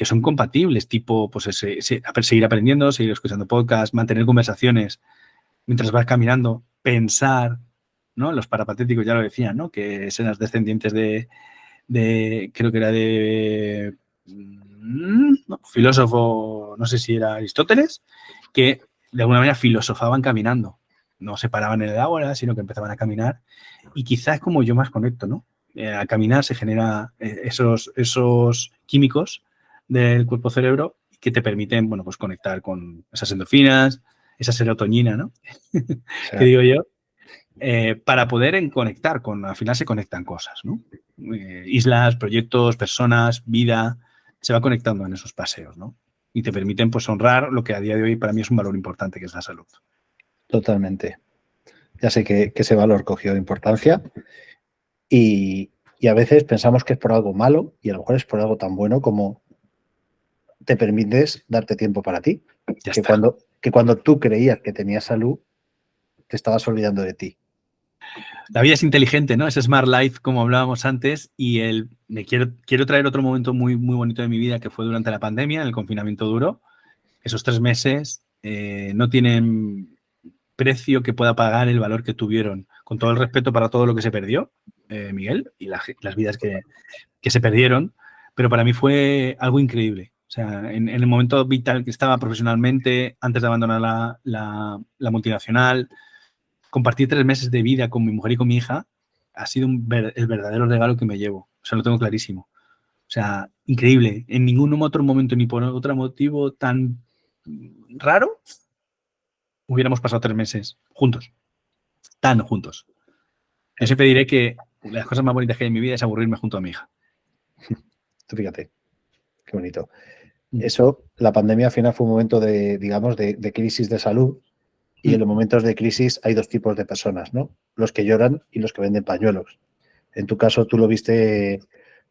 son compatibles, tipo pues seguir aprendiendo, seguir escuchando podcasts, mantener conversaciones mientras vas caminando, pensar, ¿no? Los parapatéticos ya lo decían, ¿no? Que escenas descendientes de creo que era de no, filósofo, no sé si era Aristóteles, que de alguna manera filosofaban caminando. No se paraban en el agua, sino que empezaban a caminar. Y quizás es como yo más conecto, ¿no? Al caminar se genera esos químicos del cuerpo-cerebro que te permiten, bueno, pues conectar con esas endorfinas, esa serotonina, ¿no? Que digo yo, para poder conectar al final se conectan cosas, ¿no? Islas, proyectos, personas, vida, se va conectando en esos paseos, ¿no? Y te permiten pues honrar lo que a día de hoy para mí es un valor importante, que es la salud. Totalmente. Ya sé que ese valor cogió importancia y a veces pensamos que es por algo malo y a lo mejor es por algo tan bueno como te permites darte tiempo para ti. Ya Que está. cuando tú creías que tenías salud, te estabas olvidando de ti. La vida es inteligente, ¿no? Es Smart Life, como hablábamos antes, y quiero traer otro momento muy, muy bonito de mi vida que fue durante la pandemia, en el confinamiento duro. Esos 3 meses no tienen precio que pueda pagar el valor que tuvieron, con todo el respeto para todo lo que se perdió, Miguel, y las vidas que se perdieron, pero para mí fue algo increíble. O sea, en el momento vital que estaba profesionalmente, antes de abandonar la multinacional, compartir 3 meses de vida con mi mujer y con mi hija ha sido el verdadero regalo que me llevo. O sea, lo tengo clarísimo. O sea, increíble. En ningún otro momento ni por otro motivo tan raro hubiéramos pasado 3 meses juntos. Tan juntos. Yo siempre diré que las cosas más bonitas que hay en mi vida es aburrirme junto a mi hija. Tú fíjate, qué bonito. Eso, la pandemia al final fue un momento de, digamos, de crisis de salud. Y en los momentos de crisis hay 2 tipos de personas, ¿no? Los que lloran y los que venden pañuelos. En tu caso, tú lo viste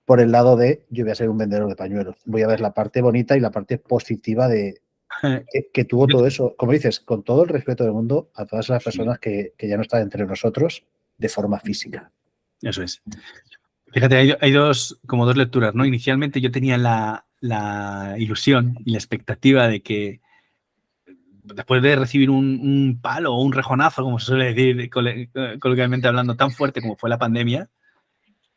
por el lado de yo voy a ser un vendedor de pañuelos. Voy a ver la parte bonita y la parte positiva de que tuvo todo eso. Como dices, con todo el respeto del mundo a todas esas personas que ya no están entre nosotros de forma física. Eso es. Fíjate, hay como dos lecturas, ¿no? Inicialmente yo tenía la ilusión y la expectativa de que después de recibir un palo o un rejonazo, como se suele decir coloquialmente hablando, tan fuerte como fue la pandemia,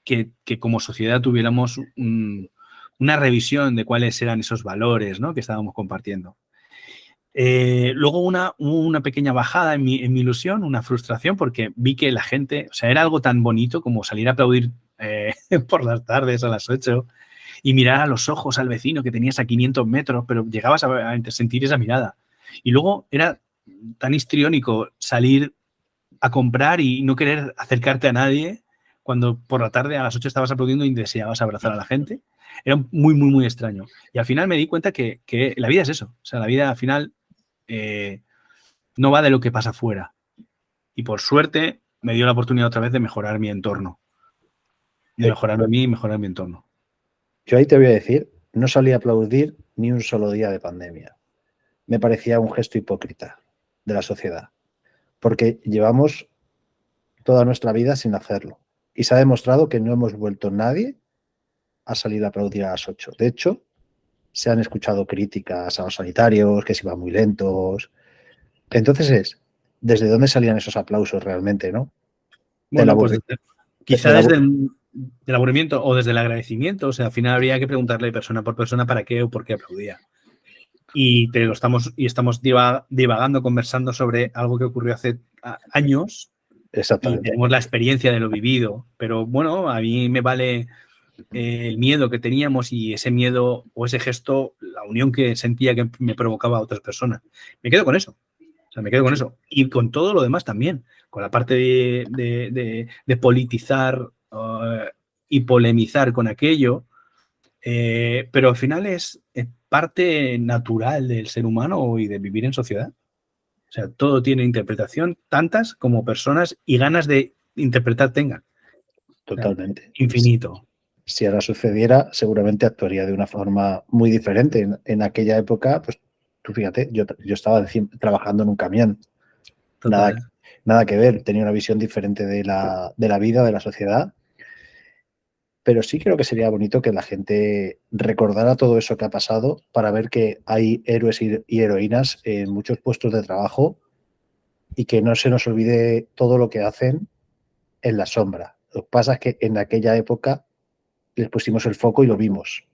que como sociedad tuviéramos una revisión de cuáles eran esos valores, ¿no?, que estábamos compartiendo. Luego hubo una pequeña bajada en mi ilusión, una frustración, porque vi que la gente, o sea, era algo tan bonito como salir a aplaudir por las tardes a las 8 y mirar a los ojos al vecino que tenías a 500 metros, pero llegabas a sentir esa mirada. Y luego era tan histriónico salir a comprar y no querer acercarte a nadie cuando por la tarde a las 8 estabas aplaudiendo y deseabas abrazar a la gente. Era muy, muy, muy extraño. Y al final me di cuenta que la vida es eso. O sea, la vida al final no va de lo que pasa afuera. Y por suerte me dio la oportunidad otra vez de mejorar mi entorno. De mejorarme a mí y mejorar mi entorno. Yo ahí te voy a decir, no salí a aplaudir ni un solo día de pandemia. Me parecía un gesto hipócrita de la sociedad, porque llevamos toda nuestra vida sin hacerlo. Y se ha demostrado que no hemos vuelto nadie a salir a aplaudir a las 8. De hecho, se han escuchado críticas a los sanitarios, que se iban muy lentos. Entonces ¿desde dónde salían esos aplausos realmente, no? Bueno, pues quizá desde el aburrimiento o desde el agradecimiento. O sea, al final habría que preguntarle persona por persona para qué o por qué aplaudía. Y estamos divagando, conversando sobre algo que ocurrió hace años. Exactamente. Y tenemos la experiencia de lo vivido. Pero bueno, a mí me vale el miedo que teníamos y ese miedo o ese gesto, la unión que sentía que me provocaba a otras personas. Me quedo con eso. O sea, me quedo con eso. Y con todo lo demás también. Con la parte de politizar y polemizar con aquello. Pero al final es parte natural del ser humano y de vivir en sociedad. O sea, todo tiene interpretación, tantas como personas y ganas de interpretar tengan. Totalmente. O sea, infinito. Si ahora sucediera, seguramente actuaría de una forma muy diferente. En aquella época, pues tú fíjate, yo estaba trabajando en un camión. Nada que ver, tenía una visión diferente de la vida, de la sociedad. Pero sí creo que sería bonito que la gente recordara todo eso que ha pasado para ver que hay héroes y heroínas en muchos puestos de trabajo y que no se nos olvide todo lo que hacen en la sombra. Lo que pasa es que en aquella época les pusimos el foco y lo vimos.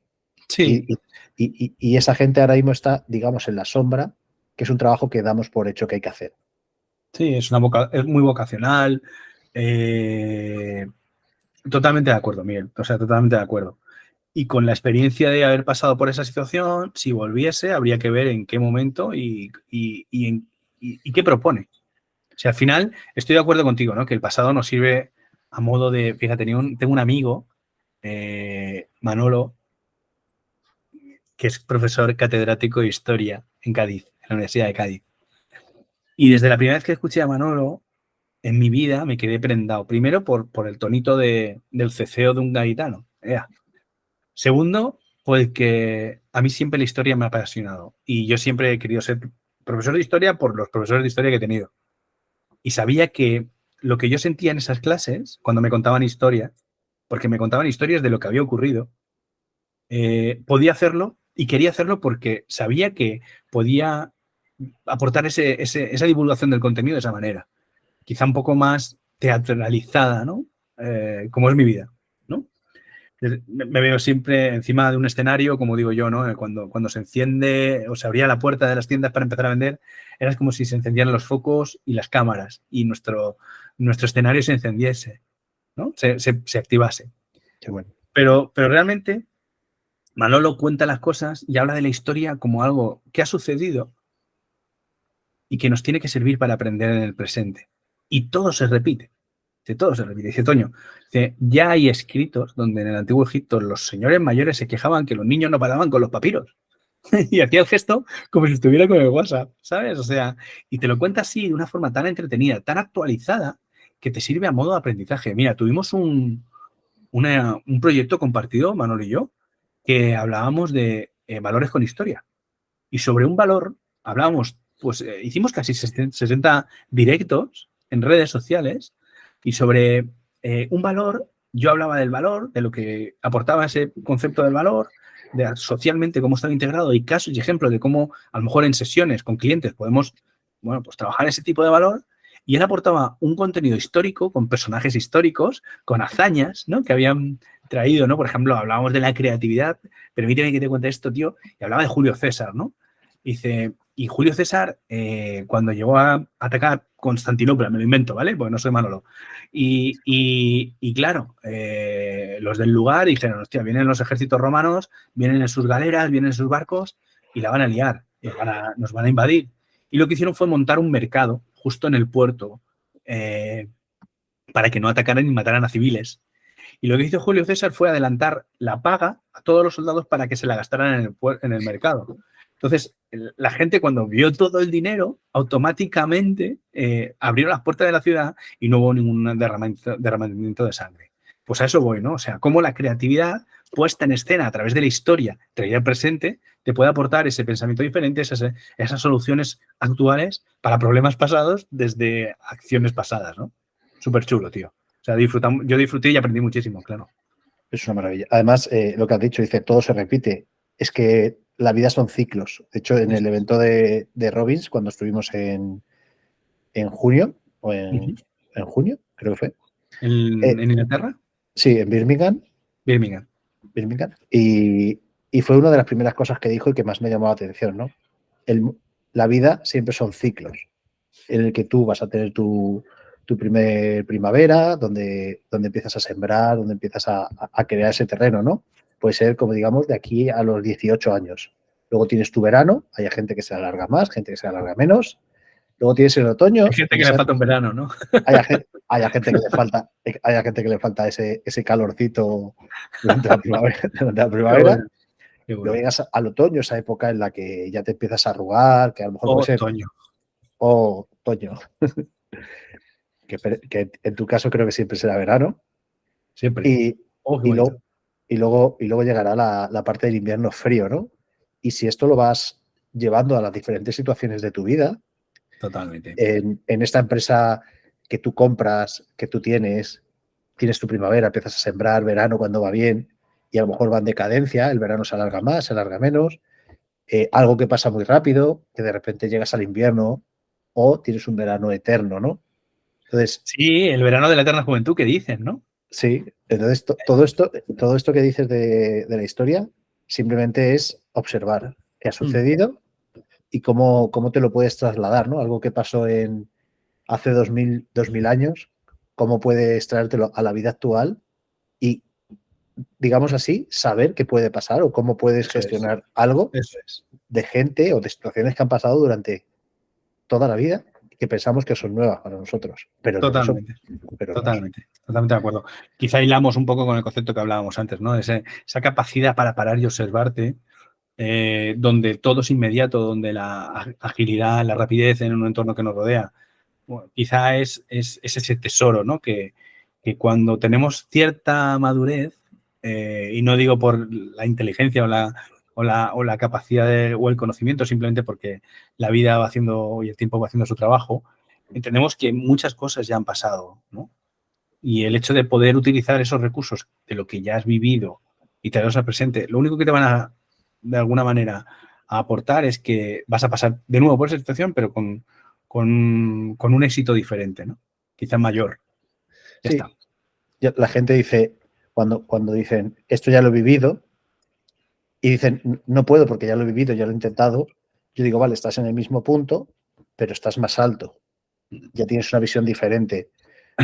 Sí. Y esa gente ahora mismo está, digamos, en la sombra, que es un trabajo que damos por hecho que hay que hacer. Sí, es muy vocacional. Totalmente de acuerdo, Miguel. O sea, totalmente de acuerdo. Y con la experiencia de haber pasado por esa situación, si volviese, habría que ver en qué momento y qué propone. O sea, al final estoy de acuerdo contigo, ¿no? Que el pasado nos sirve a modo de... Fíjate, tengo un amigo, Manolo, que es profesor catedrático de Historia en Cádiz, en la Universidad de Cádiz. Y desde la primera vez que escuché a Manolo, en mi vida me quedé prendado. Primero, por el tonito del ceceo de un gaditano. Segundo, porque a mí siempre la historia me ha apasionado. Y yo siempre he querido ser profesor de historia por los profesores de historia que he tenido. Y sabía que lo que yo sentía en esas clases, cuando me contaban historias, porque me contaban historias de lo que había ocurrido, podía hacerlo y quería hacerlo porque sabía que podía aportar esa divulgación del contenido de esa manera. Quizá un poco más teatralizada, ¿no? Como es mi vida, ¿no? Me veo siempre encima de un escenario, como digo yo, ¿no? Cuando se enciende o se abría la puerta de las tiendas para empezar a vender, era como si se encendieran los focos y las cámaras y nuestro escenario se encendiese, ¿no? Se activase. Qué bueno. Pero realmente Manolo cuenta las cosas y habla de la historia como algo que ha sucedido y que nos tiene que servir para aprender en el presente. Y todo se repite. Todo se repite. Dice Toño, dice, ya hay escritos donde en el antiguo Egipto los señores mayores se quejaban que los niños no paraban con los papiros. Y hacía el gesto como si estuviera con el WhatsApp, ¿sabes? O sea, y te lo cuenta así de una forma tan entretenida, tan actualizada, que te sirve a modo de aprendizaje. Mira, tuvimos un proyecto compartido, Manolo y yo, que hablábamos de valores con historia. Y sobre un valor hablábamos, pues hicimos casi 60 directos en redes sociales y sobre un valor, yo hablaba del valor, de lo que aportaba ese concepto del valor, de socialmente cómo estaba integrado y casos y ejemplos de cómo a lo mejor en sesiones con clientes podemos, bueno, pues trabajar ese tipo de valor. Y él aportaba un contenido histórico con personajes históricos, con hazañas, ¿no? Que habían traído, ¿no? Por ejemplo, hablábamos de la creatividad. Permíteme que te cuente esto, tío. Y hablaba de Julio César, ¿no? Dice, y Julio César, cuando llegó a atacar Constantinopla, me lo invento, ¿vale? Porque no soy Manolo. Y claro, los del lugar dijeron, hostia, vienen los ejércitos romanos, vienen en sus galeras, vienen en sus barcos y la van a liar, nos van a invadir. Y lo que hicieron fue montar un mercado justo en el puerto para que no atacaran ni mataran a civiles. Y lo que hizo Julio César fue adelantar la paga a todos los soldados para que se la gastaran en el mercado. Entonces, la gente cuando vio todo el dinero, automáticamente abrieron las puertas de la ciudad y no hubo ningún derramamiento de sangre. Pues a eso voy, ¿no? O sea, cómo la creatividad puesta en escena a través de la historia, traída al presente, te puede aportar ese pensamiento diferente, esas soluciones actuales para problemas pasados desde acciones pasadas, ¿no? Súper chulo, tío. O sea, yo disfruté y aprendí muchísimo, claro. Es una maravilla. Además, lo que has dicho, dice, todo se repite. Es que la vida son ciclos. De hecho, en el evento de Robbins, cuando estuvimos en junio, o en junio, creo que fue. ¿En Inglaterra? Sí, en Birmingham. Birmingham. Y fue una de las primeras cosas que dijo y que más me llamó la atención, ¿no? La vida siempre son ciclos, en el que tú vas a tener tu primer primavera, donde empiezas a sembrar, donde empiezas a crear ese terreno, ¿no? Puede ser, como digamos, de aquí a los 18 años. Luego tienes tu verano, hay gente que se alarga más, gente que se alarga menos. Luego tienes el otoño. Hay gente que le falta un verano, ¿no? Hay gente que le falta ese calorcito durante la primavera. Luego llegas al otoño, esa época en la que ya te empiezas a arrugar, que a lo mejor puede ser otoño. Otoño. que en tu caso creo que siempre será verano. Siempre. Y luego llegará la parte del invierno frío, ¿no? Y si esto lo vas llevando a las diferentes situaciones de tu vida, totalmente. En esta empresa que tú compras, que tú tienes tu primavera, empiezas a sembrar, verano cuando va bien, y a lo mejor va en decadencia, el verano se alarga más, se alarga menos, algo que pasa muy rápido, que de repente llegas al invierno o tienes un verano eterno, ¿no? Entonces, sí, el verano de la eterna juventud que dicen, ¿no? Sí, entonces todo esto que dices de la historia simplemente es observar qué ha sucedido y cómo te lo puedes trasladar, ¿no? Algo que pasó hace 2000 años, cómo puedes traértelo a la vida actual y, digamos así, saber qué puede pasar o cómo puedes gestionar algo de gente o de situaciones que han pasado durante toda la vida que pensamos que son nuevas para nosotros. Pero totalmente. Totalmente de acuerdo. Quizá hilamos un poco con el concepto que hablábamos antes, ¿no? Esa capacidad para parar y observarte, donde todo es inmediato, donde la agilidad, la rapidez en un entorno que nos rodea, bueno, quizá es ese tesoro, ¿no? Que cuando tenemos cierta madurez, y no digo por la inteligencia o la capacidad o el conocimiento, simplemente porque la vida va haciendo y el tiempo va haciendo su trabajo, entendemos que muchas cosas ya han pasado, ¿no? Y el hecho de poder utilizar esos recursos de lo que ya has vivido y traerlos al presente, lo único que te van a, de alguna manera, a aportar es que vas a pasar de nuevo por esa situación, pero con un éxito diferente, ¿no? Quizá mayor. Ya sí. está. La gente dice, cuando dicen, esto ya lo he vivido, y dicen, no puedo porque ya lo he vivido, ya lo he intentado, yo digo, vale, estás en el mismo punto, pero estás más alto. Ya tienes una visión diferente.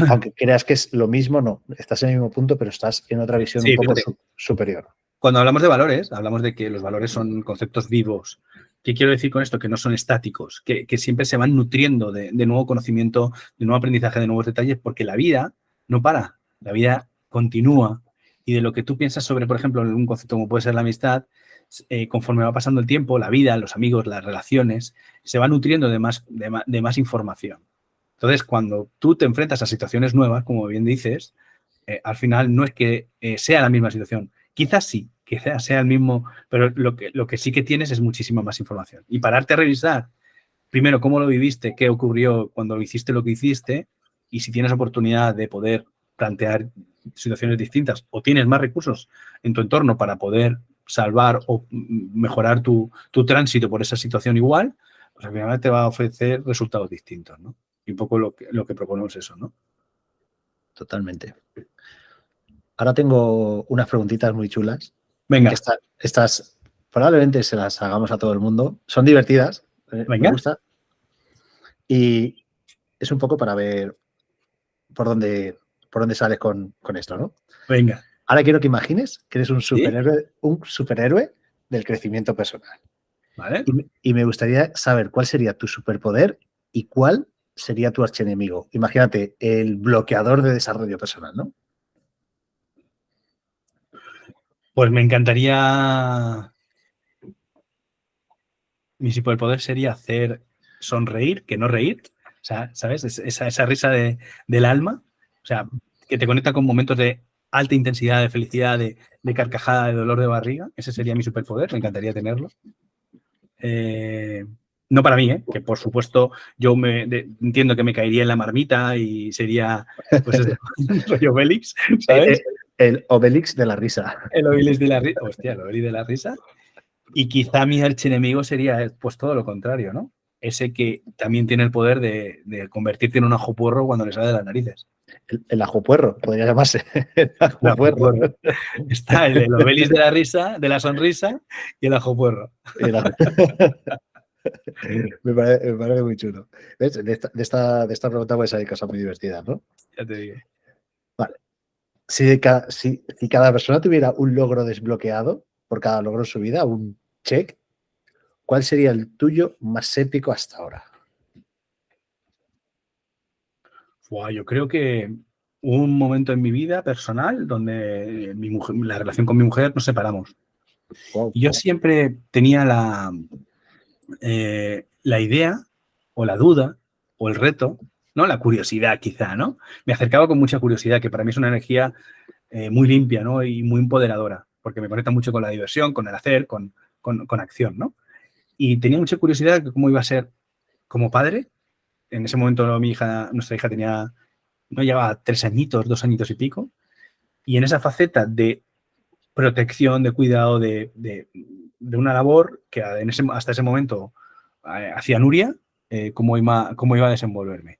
Aunque creas que es lo mismo, no. Estás en el mismo punto, pero estás en otra visión un poco superior. Cuando hablamos de valores, hablamos de que los valores son conceptos vivos. ¿Qué quiero decir con esto? Que no son estáticos, que siempre se van nutriendo de nuevo conocimiento, de nuevo aprendizaje, de nuevos detalles, porque la vida no para, la vida continúa. Y de lo que tú piensas sobre, por ejemplo, un concepto como puede ser la amistad, conforme va pasando el tiempo, la vida, los amigos, las relaciones, se va nutriendo de más información. Entonces, cuando tú te enfrentas a situaciones nuevas, como bien dices, al final no es que sea la misma situación. Quizás sí, quizás sea el mismo, pero lo que sí que tienes es muchísima más información. Y pararte a revisar, primero, cómo lo viviste, qué ocurrió cuando hiciste lo que hiciste, y si tienes oportunidad de poder plantear situaciones distintas o tienes más recursos en tu entorno para poder salvar o mejorar tu tránsito por esa situación igual, pues al final te va a ofrecer resultados distintos, ¿no? Y un poco lo que proponemos es eso, ¿no? Totalmente. Ahora tengo unas preguntitas muy chulas. Venga. Que estas probablemente se las hagamos a todo el mundo. Son divertidas, me Venga. gusta. Y es un poco para ver por dónde sales con esto, ¿no? Venga. Ahora quiero que imagines que eres un ¿Sí? superhéroe del crecimiento personal. Vale. Y me gustaría saber cuál sería tu superpoder y cuál sería tu archienemigo. Imagínate, el bloqueador de desarrollo personal, ¿no? Pues me encantaría. Mi superpoder sería hacer sonreír, que no reír. O sea, ¿sabes? Esa risa del alma. O sea, que te conecta con momentos de alta intensidad, de felicidad, de carcajada, de dolor de barriga. Ese sería mi superpoder. Me encantaría tenerlo. No para mí, que por supuesto yo entiendo que me caería en la marmita y sería, pues, eso, rollo Obelix, ¿sabes? El Obelix de la risa. El Obelix de la risa. Hostia, el Obelix de la risa. Y quizá mi archienemigo sería, pues, todo lo contrario, ¿no? Ese que también tiene el poder de convertirte en un ajo puerro cuando le sale de las narices. El ajo puerro, podría llamarse. El ajo puerro. Está el Obelix de la risa, de la sonrisa, y el ajo puerro. Me parece muy chulo. ¿Ves? De esta pregunta puede salir cosas muy divertidas, ¿no? Ya te digo. Vale. Si cada persona tuviera un logro desbloqueado por cada logro en su vida, un check, ¿cuál sería el tuyo más épico hasta ahora? Yo creo que hubo un momento en mi vida personal donde la relación con mi mujer nos separamos. Wow. Y yo siempre tenía la idea o la duda o el reto, ¿no? La curiosidad quizá, ¿no? Me acercaba con mucha curiosidad, que para mí es una energía muy limpia, ¿no? Y muy empoderadora, porque me conecta mucho con la diversión, con el hacer, con acción, ¿no? Y tenía mucha curiosidad de cómo iba a ser como padre. En ese momento nuestra hija no llevaba 3 añitos, 2 añitos y pico, y en esa faceta de protección, de cuidado, de una labor que hasta ese momento hacía Nuria, cómo iba a desenvolverme.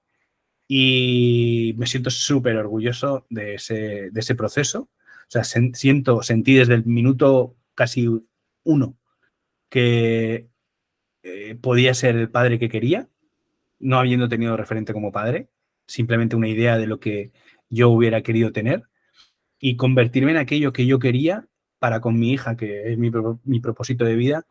Y me siento súper orgulloso de ese proceso. O sea, sentí desde el minuto casi 1 que podía ser el padre que quería, no habiendo tenido referente como padre, simplemente una idea de lo que yo hubiera querido tener, y convertirme en aquello que yo quería para con mi hija, que es mi propósito de vida,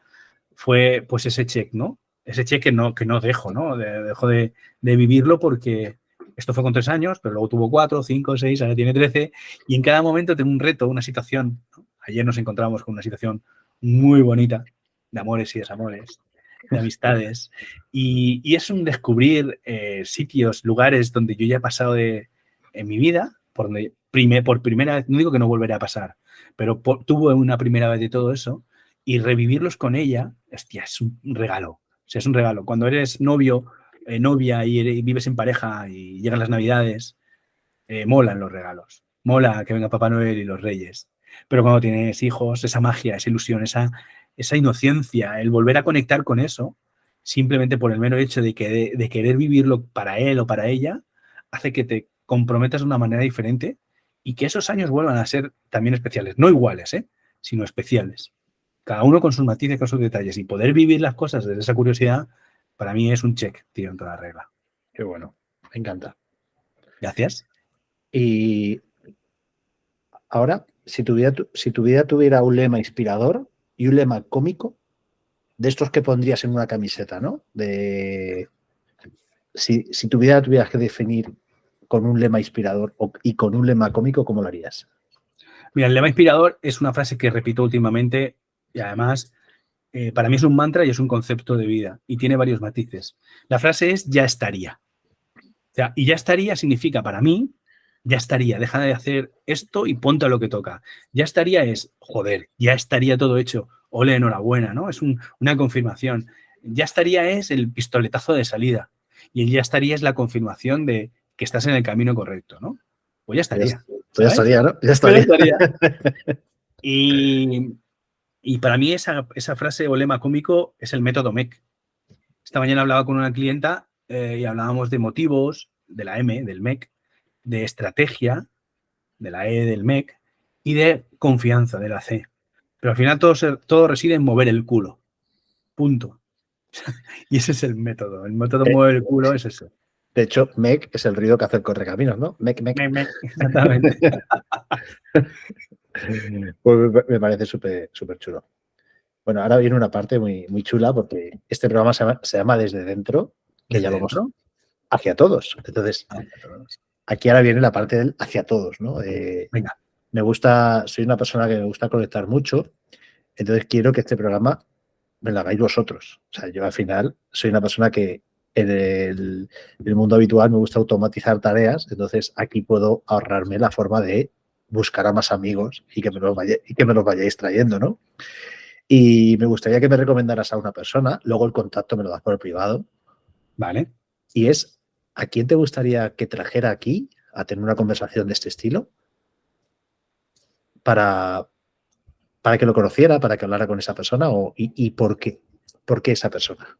fue pues ese check, ¿no? Ese check que no dejo, ¿no? Dejo de vivirlo porque esto fue con 3 años, pero luego tuvo 4, 5, 6, ahora tiene 13, y en cada momento tengo un reto, una situación, ¿no? Ayer nos encontramos con una situación muy bonita de amores y desamores, de amistades, y es un descubrir sitios, lugares donde yo ya he pasado en mi vida, por donde por primera vez, no digo que no volverá a pasar, pero tuve una primera vez de todo eso, y revivirlos con ella, hostia, es un regalo. O sea, es un regalo. Cuando eres novio, novia y vives en pareja y llegan las Navidades, molan los regalos. Mola que venga Papá Noel y los Reyes. Pero cuando tienes hijos, esa magia, esa ilusión, esa inocencia, el volver a conectar con eso, simplemente por el mero hecho de querer vivirlo para él o para ella, hace que te comprometas de una manera diferente y que esos años vuelvan a ser también especiales. No iguales, sino especiales. Cada uno con sus matices, con sus detalles. Y poder vivir las cosas desde esa curiosidad, para mí es un check, tío, en toda regla. Qué bueno, me encanta. Gracias. Y ahora si tu vida tuviera un lema inspirador y un lema cómico, de estos que pondrías en una camiseta, ¿no? Si tu vida tuvieras que definir con un lema inspirador y con un lema cómico, ¿cómo lo harías? Mira, el lema inspirador es una frase que repito últimamente y además para mí es un mantra y es un concepto de vida y tiene varios matices. La frase es ya estaría. O sea, y ya estaría significa para mí, ya estaría, deja de hacer esto y ponte a lo que toca. Ya estaría es, joder, ya estaría todo hecho. Ole, enhorabuena, ¿no? Es una confirmación. Ya estaría es el pistoletazo de salida. Y el ya estaría es la confirmación de que estás en el camino correcto, ¿no? Pues ya estaría. Pues ya estaría, ¿no? Ya Pues estaría. estaría. Y para mí esa frase o lema cómico es el método MEC. Esta mañana hablaba con una clienta y hablábamos de motivos, de la M, del MEC, de estrategia, de la E, del MEC, y de confianza, de la C. Pero al final todo reside en mover el culo. Punto. Y ese es el método. El método mover el culo es eso. De hecho, MEC es el ruido que hace el correcaminos, ¿no? MEC, MEC. MEC, MEC. Exactamente. Pues me parece súper chulo. Bueno, ahora viene una parte muy, muy chula porque este programa se llama Desde Dentro, que ya vamos hacia todos. Entonces, aquí ahora viene la parte del hacia todos, ¿no? Venga. Soy una persona que me gusta conectar mucho, entonces quiero que este programa me lo hagáis vosotros. O sea, yo al final soy una persona que en el mundo habitual me gusta automatizar tareas, entonces aquí puedo ahorrarme la forma de buscar a más amigos y que me los vayáis trayendo, ¿no? Y me gustaría que me recomendaras a una persona, luego el contacto me lo das por el privado. Vale. Y es, ¿a quién te gustaría que trajera aquí a tener una conversación de este estilo? Para que lo conociera, para que hablara con esa persona y por qué. ¿Por qué esa persona?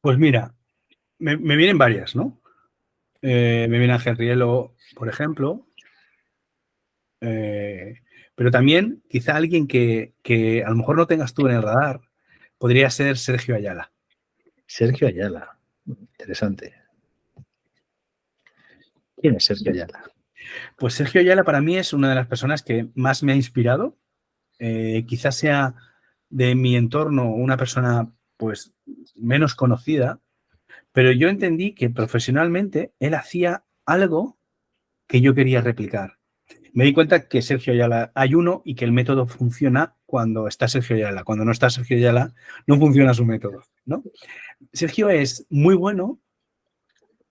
Pues mira, me vienen varias, ¿no? Me viene Ángel Rielo, por ejemplo. Pero también quizá alguien que a lo mejor no tengas tú en el radar podría ser Sergio Ayala. Sergio Ayala. Interesante. ¿Quién es Sergio Ayala? Pues Sergio Ayala para mí es una de las personas que más me ha inspirado. Quizás sea de mi entorno una persona pues menos conocida, pero yo entendí que profesionalmente él hacía algo que yo quería replicar. Me di cuenta que Sergio Ayala hay uno y que el método funciona cuando está Sergio Ayala. Cuando no está Sergio Ayala, no funciona su método, ¿no? Sergio es muy bueno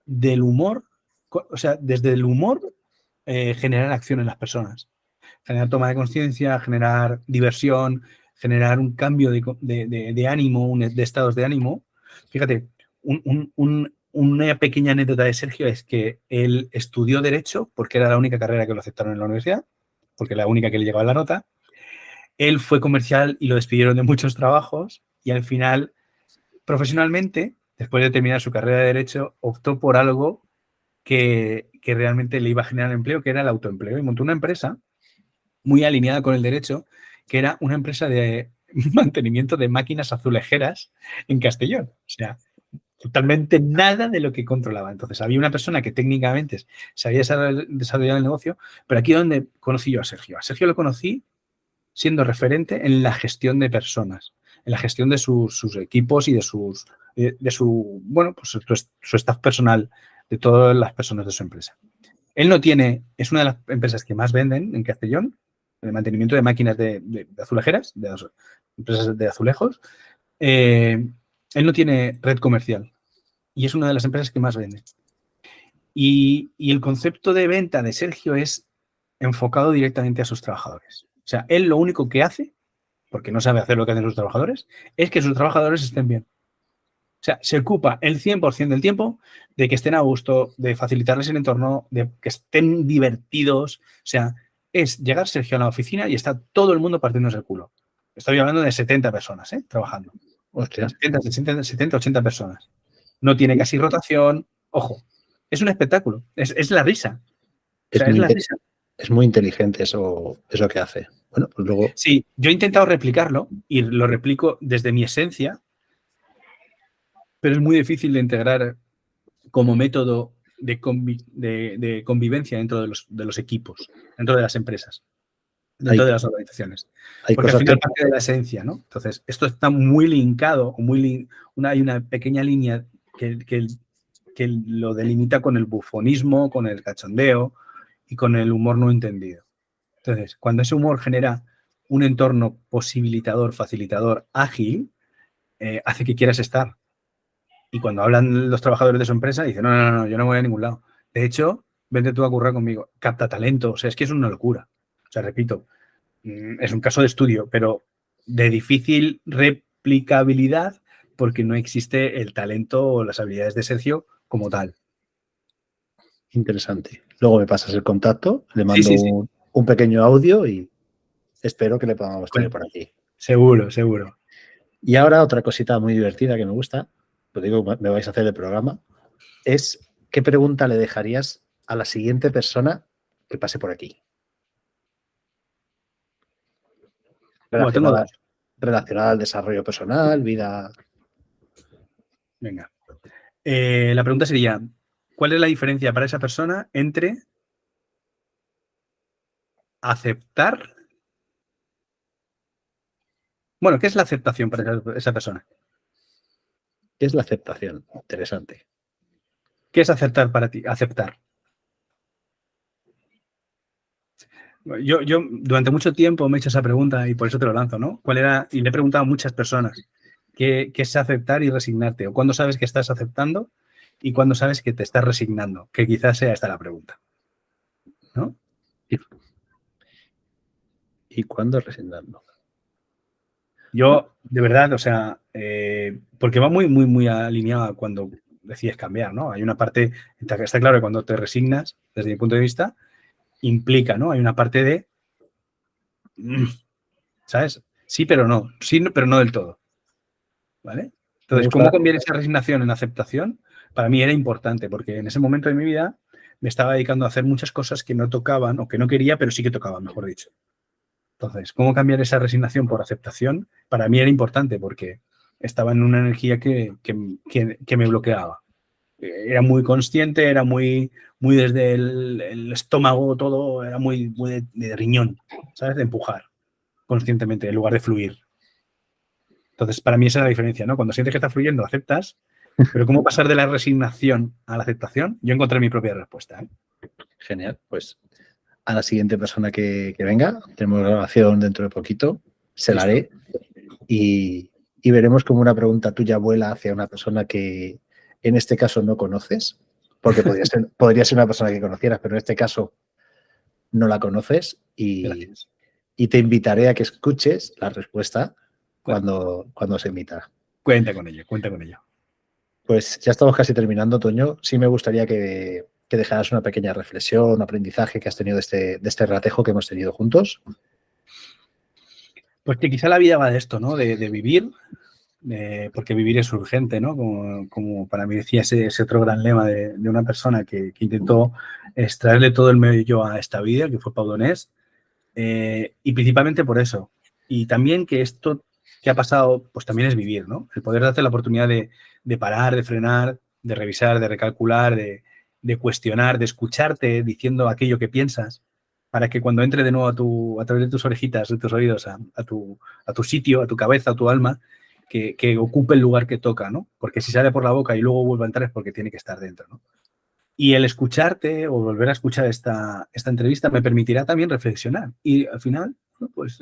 del humor, o sea, desde el humor generar acción en las personas. Generar toma de conciencia, generar diversión, generar un cambio de ánimo, de estados de ánimo. Fíjate, una pequeña anécdota de Sergio es que él estudió Derecho porque era la única carrera que lo aceptaron en la universidad, porque era la única que le llegaba la nota. Él fue comercial y lo despidieron de muchos trabajos y al final, profesionalmente, después de terminar su carrera de Derecho, optó por algo que realmente le iba a generar empleo, que era el autoempleo, y montó una empresa muy alineada con el derecho, que era una empresa de mantenimiento de máquinas azulejeras en Castellón. O sea, totalmente nada de lo que controlaba. Entonces, había una persona que técnicamente se había desarrollado el negocio, pero aquí es donde conocí yo a Sergio. A Sergio lo conocí siendo referente en la gestión de personas, en la gestión de sus equipos y de su bueno, pues su staff personal, de todas las personas de su empresa. Él no tiene, es una de las empresas que más venden en Castellón, el mantenimiento de máquinas de azulejeras, de empresas de azulejos. Él no tiene red comercial y es una de las empresas que más vende. Y el concepto de venta de Sergio es enfocado directamente a sus trabajadores. O sea, él lo único que hace, porque no sabe hacer lo que hacen sus trabajadores, es que sus trabajadores estén bien. O sea, se ocupa el 100% del tiempo de que estén a gusto, de facilitarles el entorno, de que estén divertidos. O sea, es llegar Sergio a la oficina y está todo el mundo partiéndose el culo. Estoy hablando de 70 personas, trabajando. Hostia. 70, 80 personas. No tiene casi rotación. Ojo, es un espectáculo. Es la risa. O sea, es la risa. Es muy inteligente eso que hace. Bueno, pues luego... Sí, yo he intentado replicarlo y lo replico desde mi esencia, pero es muy difícil de integrar como método de convivencia dentro de los equipos, dentro de las empresas, dentro de las organizaciones. Porque al final parte de la esencia, ¿no? Entonces, esto está muy linkado, hay una pequeña línea que lo delimita con el bufonismo, con el cachondeo y con el humor no entendido. Entonces, cuando ese humor genera un entorno posibilitador, facilitador, ágil, hace que quieras estar. Y cuando hablan los trabajadores de su empresa, dicen, no, yo no voy a ningún lado. De hecho, vente tú a currar conmigo. Capta talento. O sea, es que es una locura. O sea, repito, es un caso de estudio, pero de difícil replicabilidad porque no existe el talento o las habilidades de Sergio como tal. Interesante. Luego me pasas el contacto, le mando un pequeño audio y espero que le podamos tener por aquí. Seguro. Y ahora otra cosita muy divertida que me gusta, pues digo, me vais a hacer el programa, es ¿qué pregunta le dejarías a la siguiente persona que pase por aquí? Relacionada al desarrollo personal, vida. Venga. La pregunta sería, ¿cuál es la diferencia para esa persona entre aceptar? Bueno, ¿qué es la aceptación para esa persona? ¿Qué es la aceptación? Interesante. ¿Qué es aceptar para ti? Aceptar. Yo durante mucho tiempo me he hecho esa pregunta y por eso te lo lanzo, ¿no? ¿Cuál era? Y le he preguntado a muchas personas qué es aceptar y resignarte, o cuándo sabes que estás aceptando y cuándo sabes que te estás resignando, que quizás sea esta la pregunta, ¿no? ¿Y cuándo resignando? Yo, de verdad, o sea, porque va muy alineado a cuando decides cambiar, ¿no? Hay una parte, está claro que cuando te resignas, desde mi punto de vista, implica, ¿no? Hay una parte de, ¿sabes? Sí, pero no del todo, ¿vale? Entonces, ¿cómo cambiar esa resignación en aceptación? Para mí era importante, porque en ese momento de mi vida me estaba dedicando a hacer muchas cosas que no tocaban o que no quería, pero sí que tocaban, mejor dicho. Entonces, ¿cómo cambiar esa resignación por aceptación? Para mí era importante porque estaba en una energía que me bloqueaba. Era muy consciente, era muy desde el estómago todo, era muy de riñón, ¿sabes? De empujar conscientemente en lugar de fluir. Entonces, para mí esa es la diferencia, ¿no? Cuando sientes que está fluyendo, aceptas, pero ¿cómo pasar de la resignación a la aceptación? Yo encontré mi propia respuesta, ¿eh? Genial, pues a la siguiente persona que venga, tenemos grabación dentro de poquito, se la haré y veremos cómo una pregunta tuya vuela hacia una persona que en este caso no conoces, porque podría ser una persona que conocieras, pero en este caso no la conoces y te invitaré a que escuches la respuesta cuando se emita. Cuenta con ello. Pues ya estamos casi terminando, Toño. Sí me gustaría que dejaras una pequeña reflexión, un aprendizaje que has tenido de este ratejo que hemos tenido juntos. Pues que quizá la vida va de esto, ¿no? De vivir, porque vivir es urgente, ¿no? Como para mí decía ese otro gran lema de una persona que intentó extraerle todo el medio a esta vida, que fue Pau Donés, y principalmente por eso. Y también que esto que ha pasado, pues también es vivir, ¿no? El poder darte la oportunidad de parar, de frenar, de revisar, de recalcular, de cuestionar, de escucharte diciendo aquello que piensas, para que cuando entre de nuevo a través de tus orejitas, de tus oídos, a tu sitio, a tu cabeza, a tu alma, que ocupe el lugar que toca, ¿no? Porque si sale por la boca y luego vuelve a entrar es porque tiene que estar dentro, ¿no? Y el escucharte o volver a escuchar esta entrevista me permitirá también reflexionar. Y al final, pues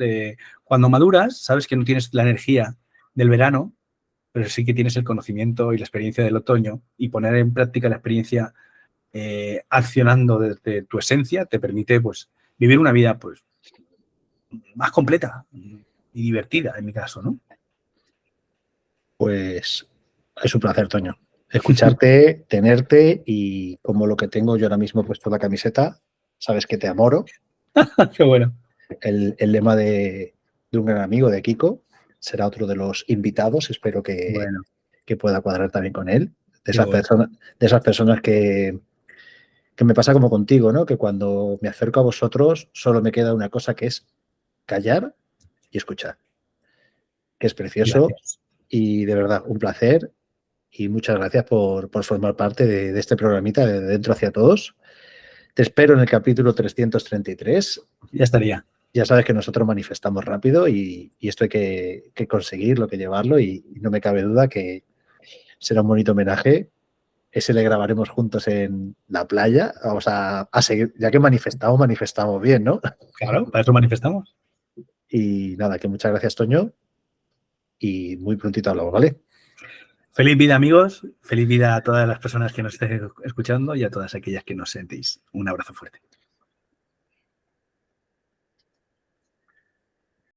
cuando maduras, sabes que no tienes la energía del verano, pero sí que tienes el conocimiento y la experiencia del otoño, y poner en práctica la experiencia accionando desde tu esencia te permite pues vivir una vida pues más completa y divertida en mi caso, ¿no? Pues es un placer, Toño. Escucharte, tenerte y como lo que tengo yo ahora mismo puesto la camiseta, sabes que te amoro. Qué bueno. El lema de un gran amigo de Kiko será otro de los invitados. Espero que pueda cuadrar también con él. De esas personas que me pasa como contigo, ¿no? Que cuando me acerco a vosotros solo me queda una cosa que es callar y escuchar. Que es precioso. Gracias. Y de verdad, un placer. y muchas gracias por formar parte de este programita de Dentro hacia Todos. Te espero en el capítulo 333. Ya estaría. Ya sabes que nosotros manifestamos rápido y esto hay que conseguirlo, que llevarlo y no me cabe duda que será un bonito homenaje. Ese le grabaremos juntos en la playa. Vamos a seguir, ya que manifestamos bien, ¿no? Claro, para eso manifestamos. Y nada, que muchas gracias, Toño. Y muy prontito hablamos, ¿vale? Feliz vida, amigos. Feliz vida a todas las personas que nos estén escuchando y a todas aquellas que nos sentéis. Un abrazo fuerte.